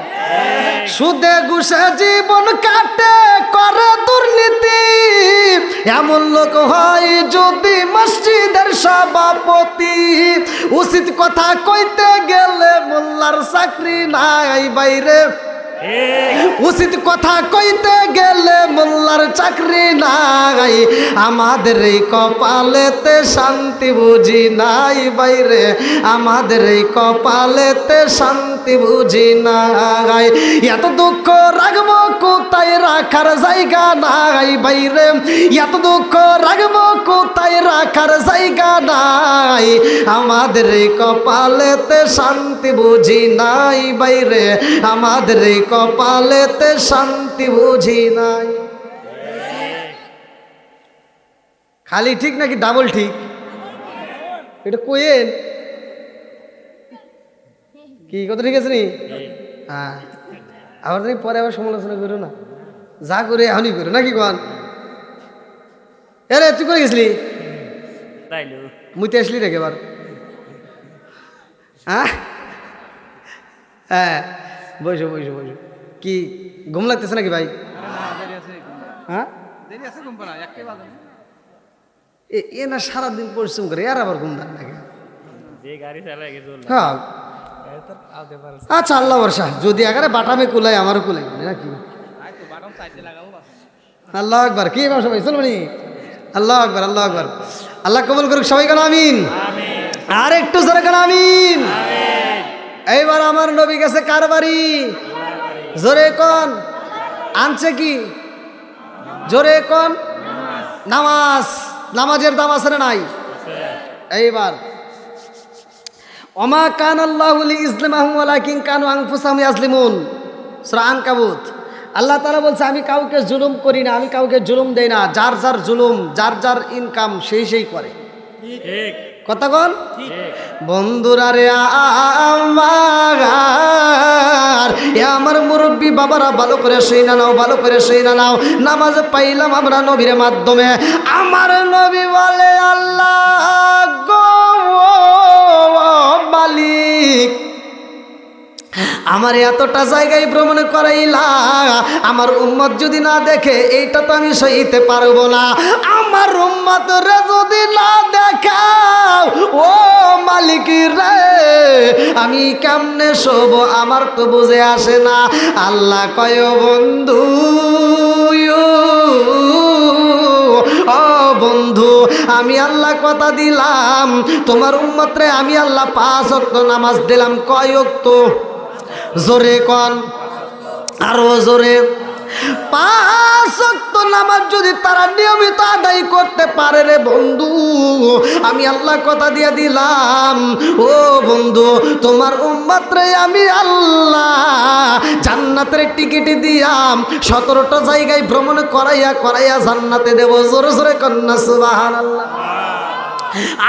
সুদে ঘুষে জীবন কাটে করে দুর্নীতি, এমন লোক হয় যদি মসজিদের সভাপতি। উচিত কথা কইতে গেলে মোল্লার চাকরি নাই বাইরে, উচিত কথা কইতে গেলে মোল্লার চাকরি নাই। আমাদের এই কপালেতে শান্তি বুঝি নাই বাইরে, আমাদের এই কপালেতে শান্তি বুঝি নাই। এত দুঃখ রাখবো কোথায়, রাখার জায়গা নাই বাইরে, এত দুঃখ রাখবো কোথায়, রাখার জায়গা নাই। আমাদের এই কপালেতে শান্তি বুঝি নাই বাইরে, আমাদের এই কপালেতে শান্তি বুঝি নাই। খালি ঠিক নাকি ডাবল ঠিক? এটা কোয়েন কি কথা ঠিক আছে নি? হ্যাঁ, আবার পরে আবার সমালোচনা করো না, যা করে এখনই করো নাকি কন? এরে তুই করে গেছিলি, মুইতে আসলি রেখে এবার। হ্যাঁ হ্যাঁ, বসো বসো বসো। কি ঘুম লাগতেছে নাকি ভাই? হ্যাঁ, এ না সারাদিন পরিশ্রম করে, আর আবার ঘুম দেন নাকি? হ্যাঁ, আচ্ছা আল্লাহ বর্ষা, যদি আগারে বাটামে কুলাই আমারও কুলাই নাকি? আল্লাহ আকবার। কি সবাই চলবনি? আল্লাহ আকবার, আল্লাহ আকবার। আল্লাহ কবুল করুক সবাই, কেন আমিন। আর একটু জোরে কেন আমিন। এইবার আমার নবী গেছে কার বাড়ি? জোরে কোন আনছে কি? জোরে কোন? নামাজ। নামাজের দাম আছে না নাই? এইবার ওমা কান আল্লাহু লিইসলিমাহুম ওয়ালাকিন কানু আনফুসাহুম ইয়াজলিমুন, সূরা আনকাবুত। আল্লাহ তাআলা বলছে, আমি কাউকে জুলুম করি না, আমি কাউকে জুলুম দেই না। যার যার জুলুম, যার যার ইনকাম সেই সেই করে। ঠিক কথা কন বন্ধুরা রে আমার মুরব্বী বাবারা, ভালো করে শুইনা নাও, ভালো করে শুইনা নাও। নামাজ পাইলাম আমরা নবীর মাধ্যমে। আমার নবী বলে, আল্লাহ গো আমার এতটা জায়গায় ভ্রমণ করাইলা, আমার উম্মত যদি না দেখে এইটা তো আমি সইতে পারবো না। আমার উম্মত রে যদি না দেখাও ও মালিক রে, আমি কেমনে শোব আমার তো বুঝে আসে না। আল্লাহ কয় বন্ধু, ও বন্ধু, আমি আল্লাহ কথা দিলাম তোমার উম্মতরে আমি আল্লাহ 5 ওয়াক্ত নামাজ দিলাম। কয় ওয়াক্ত? জোরে কোন, আরো জোরে। 5 ওয়াক্ত নামাজ যদি তারা নিয়মিত আদায় করতে পারে রে বন্ধু, আমি আল্লাহ কথা দিয়ে দিলাম ও বন্ধু, তোমার উম্মতরে আমি আল্লাহ জান্নাতের টিকিট দিয়াম 17টা জায়গায় ভ্রমণ করাইয়া করাইয়া জান্নাতে দেব। জোরে জোরে কন্যা সুবহানাল্লাহ।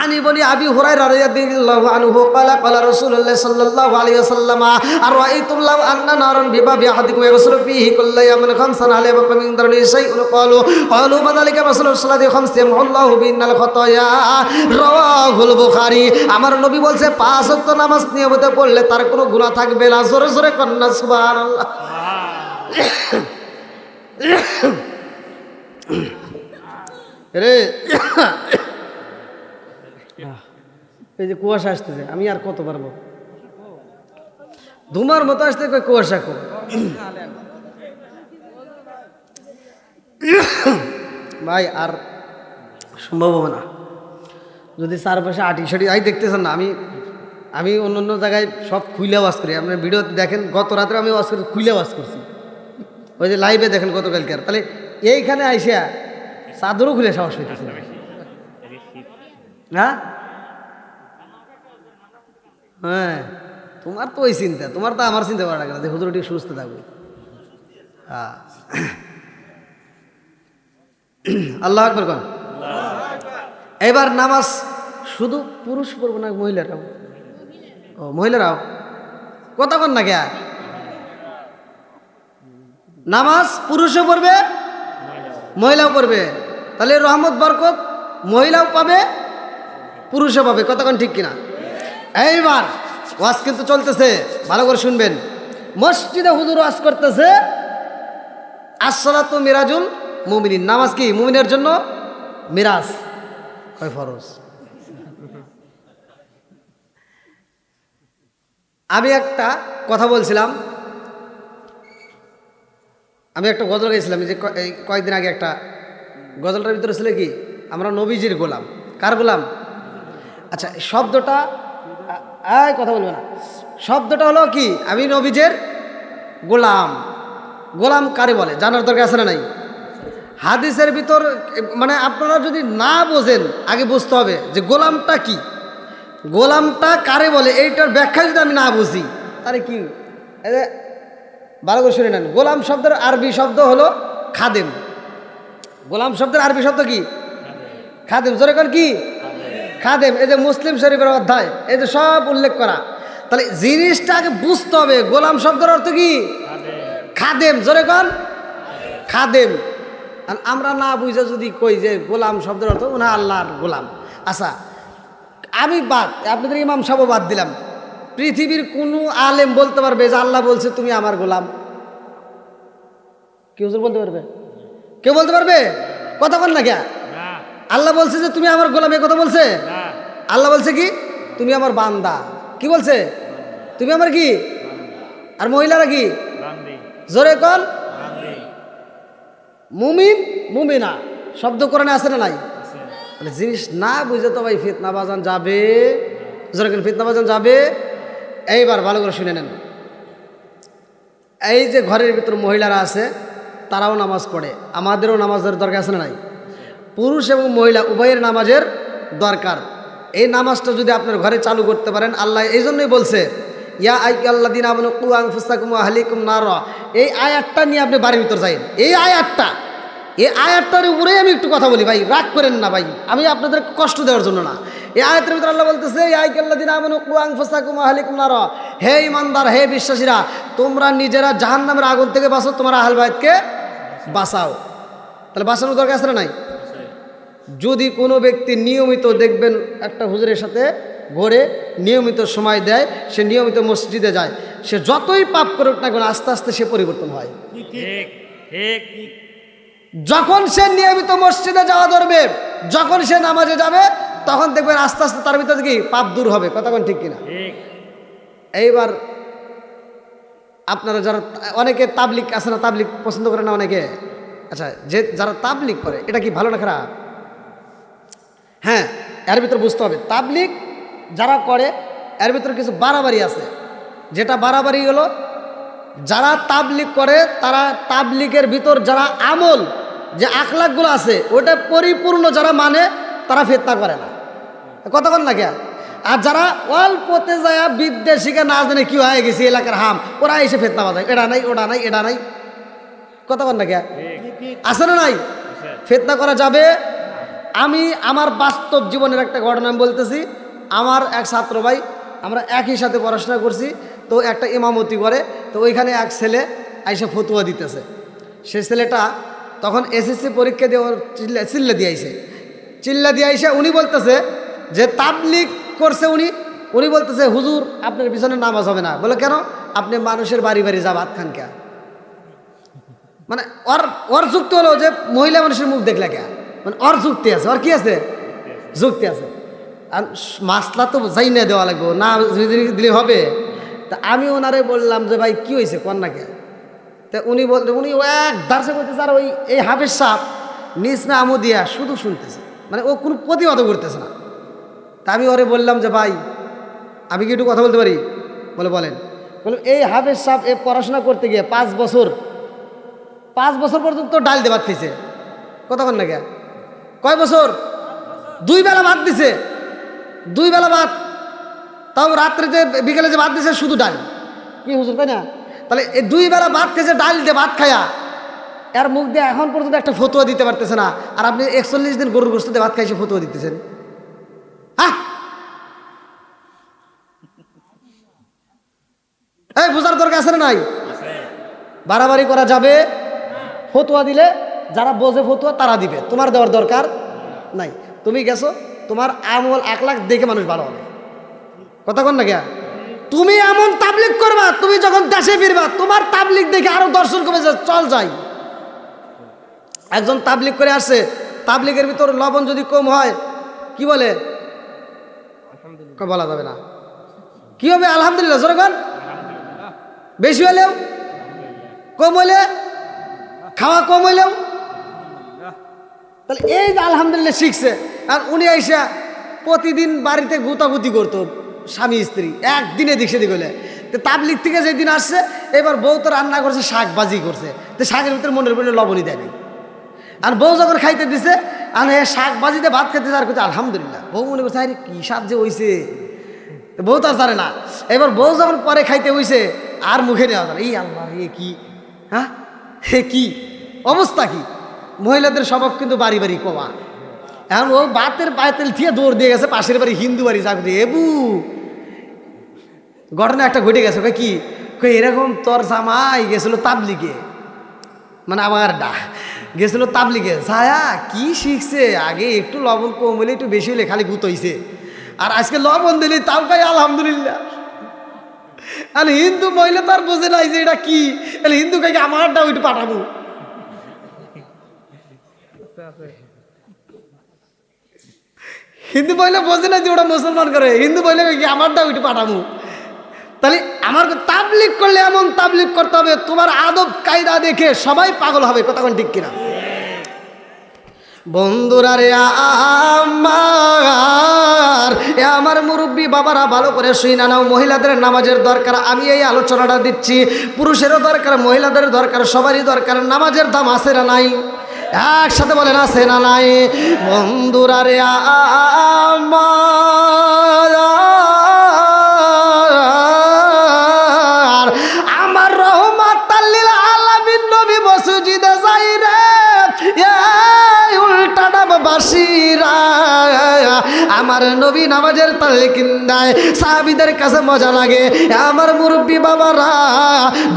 আনি বলি আবি হুরায়রা রাদিয়াল্লাহু আনহু ক্বালা ক্বালা রাসূলুল্লাহ সাল্লাল্লাহু আলাইহি ওয়াসাল্লাম আরাআইতুম লাউ আন্না নারান বিবাবি আহাদিকুম ইয়াসরু ফীহি কুল্লা ইয়াওমিন খামসান আলাইহি ওয়া মিন দারনি শাইউন ক্বালু বাযালিকা মাসালুস সালাতি খামসি আল্লাহু বিন্নাল খাতায়া রাওয়াহুল বুখারী। আমার নবী বলছে 5 ওয়াক্ত নামাজ নিয়মিত পড়লে তার কোনো গুনাহ থাকবে না। জোরে জোরে কন্যা সুবহানাল্লাহ। রে এই যে কুয়াশা আসতেছে, আমি আর কত পারবো? ধুমার মতো আসতে কুয়াশা কো ভাই, আর সম্ভব হবে না। যদি চারপাশে আটি আই দেখতেছেন না, আমি অন্য অন্য জায়গায় সব খুইলে ওয়াজ করি। আপনার ভিডিও দেখেন, গত রাত্রে আমি ওয়াজ করি, খুইলে ওয়াজ করছি। ওই যে লাইভে দেখেন গতকালকার। তাহলে এইখানে আইসা চাদরও খুলে সাহস হইতেছে না। হ্যাঁ, তোমার তো ওই চিন্তা, তোমার তো আমার চিন্তা করা লাগে না যে হুজুর ঠিক সুস্থ থাকবে। হ্যাঁ, আল্লাহ আকবার কোন। এবার নামাজ শুধু পুরুষ পড়বো না মহিলারাও? ও মহিলারাও কথা কন না কে? নামাজ পুরুষও পড়বে মহিলাও পড়বে, তাহলে রহমত বরকত মহিলাও পাবে পুরুষও পাবে। কতক্ষণ ঠিক কিনা? এইবার ওয়াজ কিন্তু চলতেছে, ভালো করে শুনবেন। মসজিদে হুজুর ওয়াজ করতেছে আসসালাতু মিরাজুল মুমিনিন। নামাজ কি মুমিনের জন্য মিরাজ, কয় ফরজ। আমি একটা কথা বলছিলাম, আমি একটা গজল গাইছিলাম যে কয়েকদিন আগে। একটা গজলটার ভিতরে ছিল কি, আমরা নবীজির গোলাম। কার গোলাম? আচ্ছা, শব্দটা কথা বলবো না, শব্দটা হলো কি, আমি নবীজের গোলাম। গোলাম কারে বলে জানার দরকার আছে না নাই? হাদিসের ভিতর মানে আপনারা যদি না বোঝেন, আগে বুঝতে হবে যে গোলামটা কি, গোলামটা কারে বলে। এইটার ব্যাখ্যা যদি আমি না বুঝি তাহলে কি, ভালো করে শুনে নেন। গোলাম শব্দের আরবি শব্দ হলো খাদেম। গোলাম শব্দের আরবি শব্দ কি? খাদেম। জোরে কোন কি? খাদেম। এই যে মুসলিম শরীফের অধ্যায়, এই যে সব উল্লেখ করা। তাহলে জিনিসটা আগে বুঝতে হবে, গোলাম শব্দের অর্থ কি? খাদেম। জোরে কোন খাদেম। আমরা না বুঝে যদি কই যে গোলাম শব্দের অর্থ উনা আল্লাহর গোলাম। আচ্ছা, আমি বাদ, আপনাদের ইমাম সাহেব বাদ দিলাম, পৃথিবীর কোনো আলেম বলতে পারবে যে আল্লাহ বলছে তুমি আমার গোলাম? কেউ বলতে পারবে? কেউ বলতে পারবে? কথা বল না কে? আল্লাহ বলছে যে তুমি আমার গোলাম, এ কথা বলছে? আল্লাহ বলছে কি তুমি আমার বান্দা। কি বলছে? তুমি আমার কি? আর মহিলারা কি? জোরে কন। মুমিন মুমিনা শব্দ কোরআনে আছে না নাই? জিনিস না বুঝে তো ভাই ফিতনা বাজান যাবে। জোরে কোন ফিতনা বাজান যাবে। এইবার ভালো করে শুনে নেন, এই যে ঘরের ভিতর মহিলারা আছে তারাও নামাজ পড়ে, আমাদেরও নামাজের দরকার আছে না নাই? পুরুষ এবং মহিলা উভয়ের নামাজের দরকার। এই নামাজটা যদি আপনার ঘরে চালু করতে পারেন, আল্লাহ এই জন্যই বলছে ইয়া আইয়ুহাল্লাযীনা আমানু কু আনফুসাকুম ওয়া আহলিকুম নারা। এই আয়াতটা নিয়ে আপনি বাড়ির ভিতর যাইন। এই আয়াতটার উপরেই আমি একটু কথা বলি ভাই, রাগ করেন না ভাই, আমি আপনাদের কষ্ট দেওয়ার জন্য না। এই আয়াতের ভিতরে আল্লাহ বলতেছে ইয়া আইয়ুহাল্লাযীনা আমানু কু আনফুসাকুম ওয়া আহলিকুম নারা, হে ঈমানদার, হে বিশ্বাসীরা, তোমরা নিজেরা জাহান্নামের আগুন থেকে বাঁচো, তোমার আহল বাইতকে বাঁচাও। তাহলে বাঁচানোর দরকার আছে না নাই? যদি কোনো ব্যক্তি নিয়মিত দেখবেন একটা হুজুরের সাথে ঘরে নিয়মিত সময় দেয়, সে নিয়মিত মসজিদে যায়, সে যতই পাপ করুক না কেন আস্তে আস্তে সে পরিবর্তন হয়। ঠিক ঠিক যখন সে নিয়মিত মসজিদে যাওয়া ধরবে, যখন সে নামাজে যাবে, তখন দেখবেন আস্তে আস্তে তার ভিতরে কি পাপ দূর হবে। কথা কোন ঠিক কিনা? ঠিক এইবার আপনারা যারা অনেকে তাবলিগ আছে না, তাবলিগ পছন্দ করে না অনেকে। আচ্ছা, যে যারা তাবলিগ করে এটা কি ভালো না খারাপ? হ্যাঁ, এর ভিতরে বুঝতে হবে তাবলিগ যারা করে এর ভিতরে কিছু বাড়াবাড়ি আছে। যেটা বাড়াবাড়ি হলো, যারা তাবলিগ করে তারা তাবলিগের ভিতর যারা আমল যে আখলাকগুলো আছে ওটা পরিপূর্ণ যারা মানে তারা ফিতনা করে না। কতক্ষণ লাগে? আর যারা অল্পতে যায় বিদ্বেষীকে না জানে কি হয়ে গেছে এলাকার হাম, ওরা এসে ফিতনা বাজায়, এটা নাই ওটা নাই এটা নাই। কতক্ষণ লাগে? আছে না নাই? ফিতনা করা যাবে। আমি আমার বাস্তব জীবনের একটা ঘটনা আমি বলতেছি। আমার এক ছাত্র ভাই, আমরা একই সাথে পড়াশোনা করছি, তো একটা ইমামতি করে, তো ওইখানে এক ছেলে আইসা ফতুয়া দিতেছে। সে ছেলেটা তখন এসএসসি পরীক্ষা দিয়ে ওর চিল্লা দিয়ে আইসে, চিল্লা দিয়ে আইসে উনি বলতেছে যে তাবলিগ করছে উনি বলতেছে হুজুর আপনার পিছনে নামাজ হবে না। বলে কেন? আপনি মানুষের বাড়ি বাড়ি যা ভাত খান কে? মানে ওর যুক্তি হলো যে মহিলা মানুষের মুখ দেখলে কে, মানে ওর যুক্তি আছে, ওর কি আছে? যুক্তি আছে। আর মাসলা তো যাই না দেওয়া লাগবে না, দিলে হবে। তা আমি ওনারে বললাম যে ভাই কি হয়েছে কন্যাকে? তা উনি বলতে উনি এক দার্সে করতেছে, আর ওই এই হাফেজ সাহেব নিজ না আমু দিয়া শুধু শুনতেছে, মানে ও কোনো প্রতিবাদও করতেছে না। তা আমি ওরে বললাম যে ভাই আমি কি একটু কথা বলতে পারি? বলে বলেন। বললাম এই হাফেজ সাহেব এ পড়াশোনা করতে গিয়ে 5 বছর পর্যন্ত ডাল দিয়ে ভাত খেয়েছে। কতক্ষণ না গে? কয় বছর? 2 বেলা ভাত দিছে, 2 বেলা ভাত, তাও রাত্রে যে বিকেলে যে ভাত দিছে শুধু ডাল। কি হুজুর, তাই না? তাহলে এই 2 বেলা ভাত খেয়েছে ডাল দিয়ে ভাত খায়া, এর মুখ দিয়ে এখন পর্যন্ত একটা ফতুয়া দিতে পারতেছে না। আর আপনি 41 দিন গরুর গোশত দিয়ে ভাত খাইছে ফতুয়া দিতেছেন। হ্যাঁ, এই বোঝার দরকার আছে না নাই? বাড়াবাড়ি করা যাবে। ফতুয়া দিলে যারা বোঝে ফতুয়া তারা দিবে, তোমার দেওয়ার দরকার নাই। তুমি গেছো, তোমার আমল আখলাক দেখে মানুষ ভালো হবে। কথা কন না কে? তুমি এমন তাবলিগ করবা, তুমি যখন দেশে ফিরবা তোমার তাবলিগ দেখে আরো দর্শন কমে যায়, চল যাই। একজন তাবলিগ করে আসছে, তাবলিগের ভিতর লবণ যদি কম হয় কি বলে? বলা যাবে না। কি হবে? আলহামদুলিল্লাহ। জোরে কন। বেশি হলেও, কম হইলে, খাওয়া কম হইলেও, তাহলে এই যে আলহামদুলিল্লাহ শিখছে। আর উনি আইসা প্রতিদিন বাড়িতে গুতাগুতি করতো স্বামী স্ত্রী, একদিনে দিক সেদিক হইলে। তো তাবলিগ থেকে যেদিন আসছে এবার বউ তো রান্না করছে, শাক ভাজি করছে, তো শাকের ভিতরে মনের পড়লে লবণই দেয়নি। আর বউ যখন খাইতে দিছে, আর শাক ভাজিতে ভাত খেতে আর করছে আলহামদুলিল্লাহ। বউ মনে করছে আরে কি স্বাদ যে হইছে, বউ তো আর জানে না। এবার বউ যখন পরে খাইতে হইছে আর মুখে নেওয়া যায়, এই আল্লাহ এ কি, হ্যাঁ হে কি অবস্থা কি? মহিলাদের স্বভাব কিন্তু বাড়ি বাড়ি কমা। এখন ও বাতের পায়েতেল থিয়ে দৌড় দিয়ে গেছে পাশের বাড়ি হিন্দু বাড়ি চাকরি। এবু ঘটনা একটা ঘটে গেছে। কি এরকম তোর জামাই গেছিল তাবলিগে, মানে আমার গেছিল তাবলিগে, ছায়া কি শিখছে, আগে একটু লবণ কম হলে একটু বেশি হলে খালি গুত হইছে, আর আজকে লবণ দিলে তাও খাই আলহামদুলিল্লাহ। আর হিন্দু মহিলা তার বোঝে নাই যে এটা কি, তাহলে হিন্দু কাইকে আমারটা ওইটু পাঠাবো। হিন্দু মহিলা বোঝে না যে ওটা মুসলমান করে, হিন্দু মহিলা কি আমারটা ওইটু পাঠাবো। তাহলে আমার তাবলিগ করলে এমন তাবলিগ করতে হবে তোমার আদব কায়দা দেখে সবাই পাগল হবে। কথা কোন ঠিক কিনা? বন্ধুরা রে আমার মুরব্বী বাবারা ভালো করে শুনে নাও, মহিলাদের নামাজের দরকার। আমি এই আলোচনাটা দিচ্ছি, পুরুষেরও দরকার, মহিলাদের দরকার, সবারই দরকার। নামাজের দাম আছে না নাই? একসাথে বলেন আছে না নাই? বন্ধুরা রে আমার রহমাতাল লিল আলামিন নবী মসজিদে যাই রে, উল্টাটা বাসিরা আমার নবী নামাজের তালিকিন দেয়, সাহাবীদের কাছে মজা লাগে। আমার মুরব্বী বাবারা,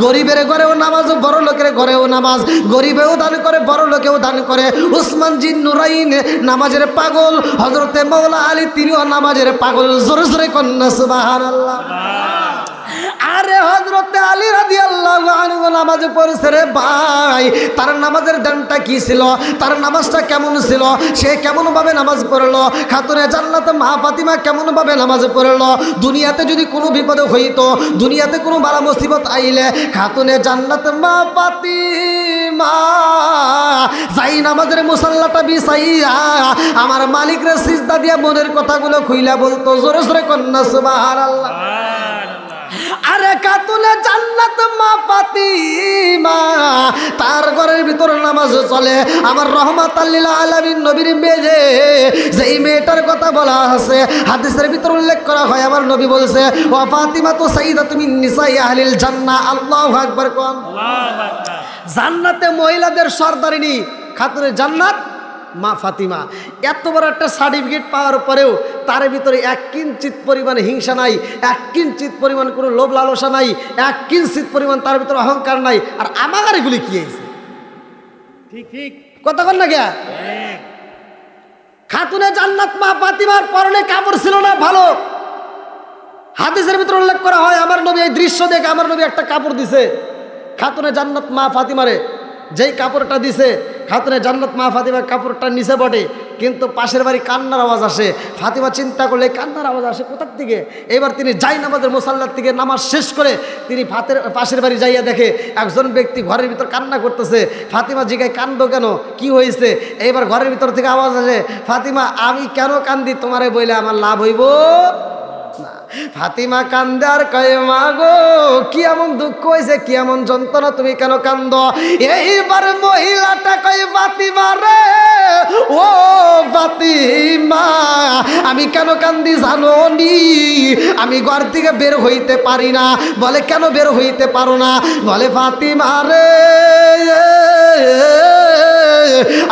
গরিবের ঘরেও নামাজ, বড় লোকের ঘরেও নামাজ, গরিবেও দান করে, বড় লোকেও দান করে। উসমান জিন নুরাইন নামাজের পাগল, হযরতে মাওলা আলী তিনিও নামাজের পাগল। জোরে জোরে কন্যা সুবহানাল্লাহ। আরে হযরত হযরতে আলী রাদিয়াল্লাহু আনহু নামাজে পড়ছে রে ভাই। তার নামাজের দানটা কি ছিল, তার নামাজটা কেমন ছিল, সে কেমন ভাবে নামাজ পড়লো, খাতুনে জান্নাত মা ফাতিমা কেমন ভাবে নামাজ পড়লো। দুনিয়াতে যদি কোনো বিপদ হইতো, দুনিয়াতে কোনো বালা মুসিবত আইলে খাতুনে জান্নাত মা ফাতিমা যাই নামাজের মুসাল্লাটা বিছাইয়া আমার মালিকরে সিজদা দিয়া মনের কথাগুলো খুইলা বলতো। জোরে জোরে কন্যা সুবহানাল্লাহ। আরে খাতুনে জান্নাত মা ফাতিমা তার ঘরের ভিতর নামাজ চলে। আমার রহমাতাল লিল আলামিন নবীর মেয়ে, যেই মেয়েটার কথা বলা আছে হাদিসের ভিতর উল্লেখ করা হয়, আমার নবী বলছে ওয়া ফাতিমা তো সাইয়্যিদাতু মিন নিসাই আহলিল জান্নাহ। আল্লাহু আকবার কোন। আল্লাহু আকবার। জান্নাতে মহিলাদের সর্দারিনী খাতুনে জান্নাত মা ফাতিমা। এত বড় একটা সার্টিফিকেট পাওয়ার পরেও তার ভিতরে এক কিঞ্চিত পরিমাণ হিংসা নাই, এক কিঞ্চিত পরিমাণ কোনো লোভ লালসা নাই, এক কিঞ্চিত পরিমাণ তার ভিতরে অহংকার নাই। আর আমার এগুলি কি হয়েছে? ঠিক ঠিক কতক্ষণ না গিয়া ঠিক। খাতুনে জান্নাত মা ফাতিমার পরনে কাপড় ছিল না ভালো। হাদিসের ভিতরে উল্লেখ করা হয় আমার নবী এই দৃশ্য দেখে আমার নবী একটা কাপড় দিছে খাতুনে জান্নাত মা ফাতিমারে। যেই কাপড়টা দিছে খাতুনে জান্নাত মা ফাতিমার কাপড়টা নিচে বটে, কিন্তু পাশের বাড়ি কান্নার আওয়াজ আসে। ফাতিমা চিন্তা করলে কান্নার আওয়াজ আসে কোথার থেকে। এবার তিনি যাই নামাজের মুসাল্লার থেকে নামাজ শেষ করে তিনি পাশের বাড়ি যাইয়া দেখে একজন ব্যক্তি ঘরের ভিতর কান্না করতেছে। ফাতিমা জিগায় কান্দো কেন, কি হয়েছে? এইবার ঘরের ভিতর থেকে আওয়াজ আসে, ফাতিমা আমি কেন কান্দি তোমারে বইলে আমার লাভ হইব না। ফাতিমা কান্দে আর কয় মা গো কি এমন দুঃখ হয়েছে, কি এমন যন্ত্রণা, তুমি কেন কান্দ? এইবার মহিলাটা কয় ফাতিমা রে, ও ফাতিমা আমি কেন কান্দি জানো নি? আমি ঘর থেকে বের হইতে পারি না। বলে কেন বের হইতে পারো না? বলে ফাতিমা রে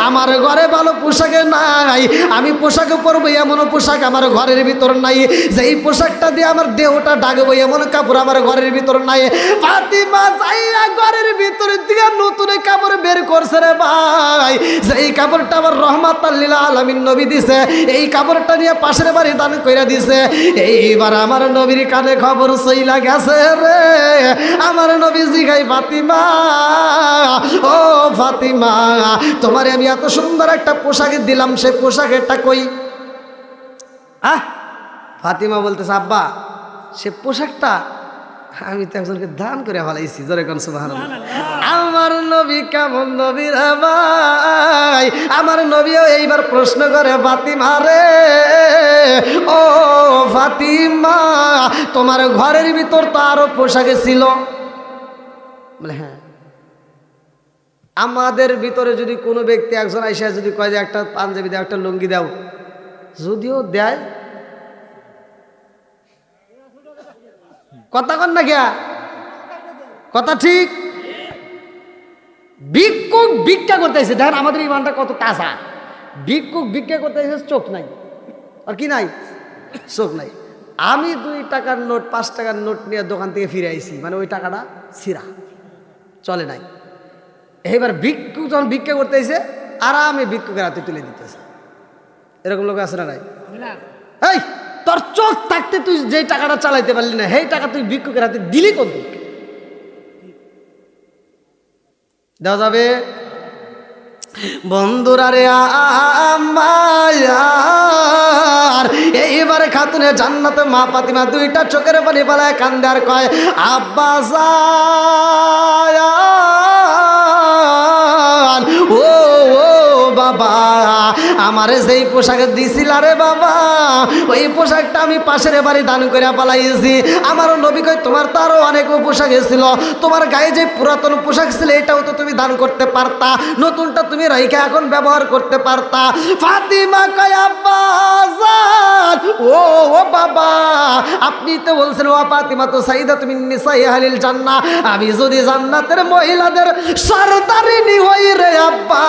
আমার ঘরে ভালো পোশাকে নাই, আমি পোশাকে পরবো এমন পোশাক আমার ঘরের ভিতর নাই, যেই পোশাকটা দিয়ে আমার দেহটা ডাকবো এমন কাপড় আমার ঘরের ভিতর নাই। ফাতিমা যাইয়া ঘরের ভিতর থেকে নতুন কাপড় বের করছে রে ভাই। যেই কাপড়টা আমার রহমাতাল লিল আলামিন নবী দিছে, এই কাপড়টা নিয়ে পাশের বাড়ি দান কইরা দিছে। এইবার আমার নবীর কানে খবর চইলা গেছে রে। আমার নবী জিগাই ফাতিমা ও ফাতিমা তোমারে আমি এত সুন্দর একটা পোশাক দিলাম, সে পোশাকেরটা কই? ফাতিমা বলতেছে আব্বা সে পোশাকটা আমি তো একজনকে দান করে ফেলাইছি। জোরে কোন সুবহানাল্লাহ। আমার নবী কেমন নবী রে ভাই। আমার নবীও এইবার প্রশ্ন করে ফাতিমা রে, ও ফাতিমা তোমার ঘরের ভিতর তো আরো পোশাকে ছিল? বলে হ্যাঁ। আমাদের ভিতরে যদি কোনো ব্যক্তি একজন আইসা যদি কয় যে একটা পাঞ্জাবি দাও, একটা লুঙ্গি দাও, যদিও দেয় কথা কন না গিয়া কথা ঠিক। ভিক্ষুক ভিক্ষা করতেছে, দেখেন আমাদের ইমানটা কত তাজা। ভিক্ষুক ভিক্ষা করতেছে, চোখ নাই আর কি নাই, চোখ নাই। আমি 2 টাকার নোট 5 টাকার নোট নিয়ে দোকান থেকে ফিরে আইছি, মানে ওই টাকাটা ছিঁড়া চলে নাই। এইবার ভিক্ষুক যখন ভিক্ষা করতেছে আরামে ভিক্ষুকের হাতে তুলে দিতেছে। এরকম লোক আছে না নাই? এই তোর চোখ থাকতে তুই যে টাকাটা চালাইতে পারলি না, সেই টাকা তুই ভিক্ষুকের হাতে দিলি কোন দিক? দেওয়া যাবে? বন্ধুরা রে আমার এইবারে খাতুনে জান্নাতে মা ফাতিমা 2টা চোখের পানি পালায় কান্দে আর কয় আব্বা ও ও বাবা আমারে যেই পোশাক দিছিল রে বাবা, ওই পোশাকটা আমি পাশের বাড়ি দান করে পালাইছি। আমার নবী কই তোমার তো আরো অনেক পোশাক ছিল, তোমার গায়ে যে পুরাতন পোশাক ছিল এটাও তো তুমি দান করতে পারতা, নতুনটা তুমি রাইখা এখন ব্যবহার করতে পারতা। ফাতিমা কয় আব্বা ও ও বাবা আপনি তো বলছেন ও ফাতিমা তো সাইয়্যিদাতু মিন নিসাই আহলিল জান্নাহ, আমি যদি জান্নাতের মহিলাদের সরদারিনী হই রে আব্বা,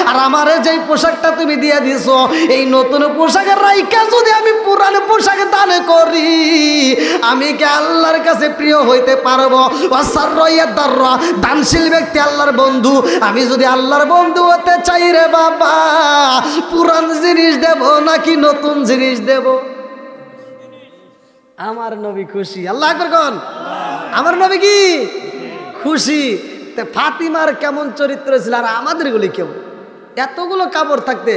আর আমারে যেই পোশাকটা তুমি দিয়ে দিছো এই নতুন পোশাকের রাইখা যদি আমি পুরানো পোশাক দান করি আমি কি আল্লাহর কাছে প্রিয় হইতে পারবো? দানশীল ব্যক্তি আল্লাহর বন্ধু, আমি যদি আল্লাহর বন্ধু হতে চাই রে বাবা পুরান জিনিস দেব নাকি নতুন জিনিস দেব? আমার নবী খুশি। আল্লাহ আকবার কোন। আমার নবী কি খুশি। তে ফাতিমার কেমন চরিত্র ছিল আর আমাদের গুলি কেমন? এতগুলো কাপড় থাকতে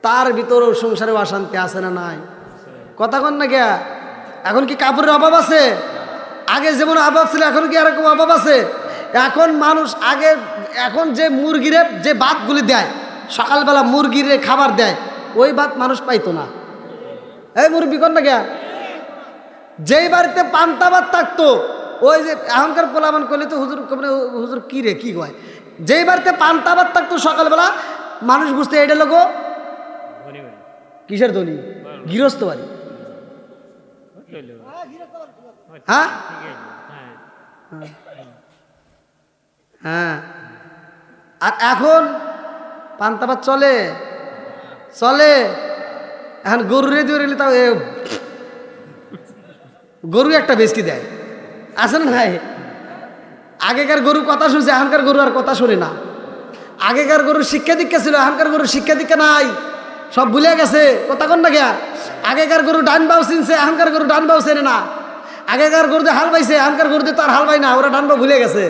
তার ভিতরেও সংসারে অশান্তি আছে না নাই? কথা কন না গিয়া? এখন কি কাপড়ের অভাব আছে? আগে যেমন অভাব ছিল এখন কি এরকম অভাব আছে? এখন মানুষ আগে এখন যে মুরগিরে যে ভাতগুলি দেয় সকালবেলা মুরগিরে খাবার দেয় ওই ভাত মানুষ পাইতো না। এই মুরগি কন না গিয়া? যেই বাড়িতে পান্তা ভাত থাকতো ওই যে এখনকার পোলাবান করলে তো হুজুর হুজুর কি রে কি কয়, যেই বাড়িতে পান্তা ভাত থাকতো সকালবেলা মানুষ বুঝতে এটা লোক ধনী বাড়ি। কিসের ধনী? গৃহস্থ বাড়ি। লইলো। হ্যাঁ ঠিক আছে, হ্যাঁ। হ্যাঁ, আর এখন পান্তা ভাত চলে চলে। এখন গরুরে দিয়ে তাও গরু একটা বেশকি দেয়, আছে না ভাই? আগেকার গরু কথা শুনছে, এখনকার গরু আর কথা শুনে না। আগেকার গরুর শিক্ষা দীক্ষা ছিল, এখনকার গরুর শিক্ষা দীক্ষা নাই, সব ভুলে গেছে। কথা কন না গিয়া? আগেকার গরু ডান বাউ চিনছে, এখনকার গরু ডান বাউ চেনে না। আগেকার গরুতে হাল বাইছে, এখনকার গরুতে তার হাল বাই না, ওরা ডান বাউ ভুলে গেছে।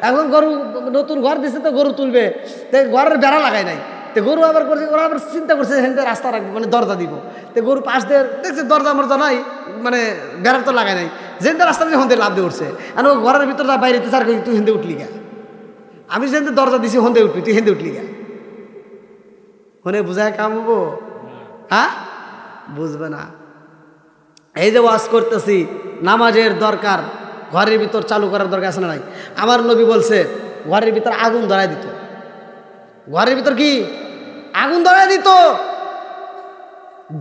এখন গরু নতুন ঘর দিছে তো গরু তুলবে, তো ঘরের বেড়া লাগায় নাই, তো গরু আবার করছে, ওরা আবার চিন্তা করছে হেন রাস্তা রাখবো মানে দরজা দিব, তো গরু পাশ দিয়ে দেখছে দরজা মরজা নাই, মানে বেড়া তো লাগায় নাই, যেন রাস্তা দিয়ে হন্দে লাভ দিয়ে উঠছে। আর ও ঘরের ভিতর বাইরে স্যার তুই হেন্দে উঠলি গা, আমি যেন দরজা দিছি হন্দে উঠবি, তুই হেন্দে উঠলি গা। হনে বুঝায় কাম হবো? হ্যাঁ, বুঝবে না। এই যে ওয়াজ করতেছি নামাজের দরকার ঘরের ভিতর চালু করার দরকার আছে না নাই? আমার নবী বলছে ঘরের ভিতর আগুন ধরায় দিত, ঘরের ভিতর কি আগুন ধরায় দিত।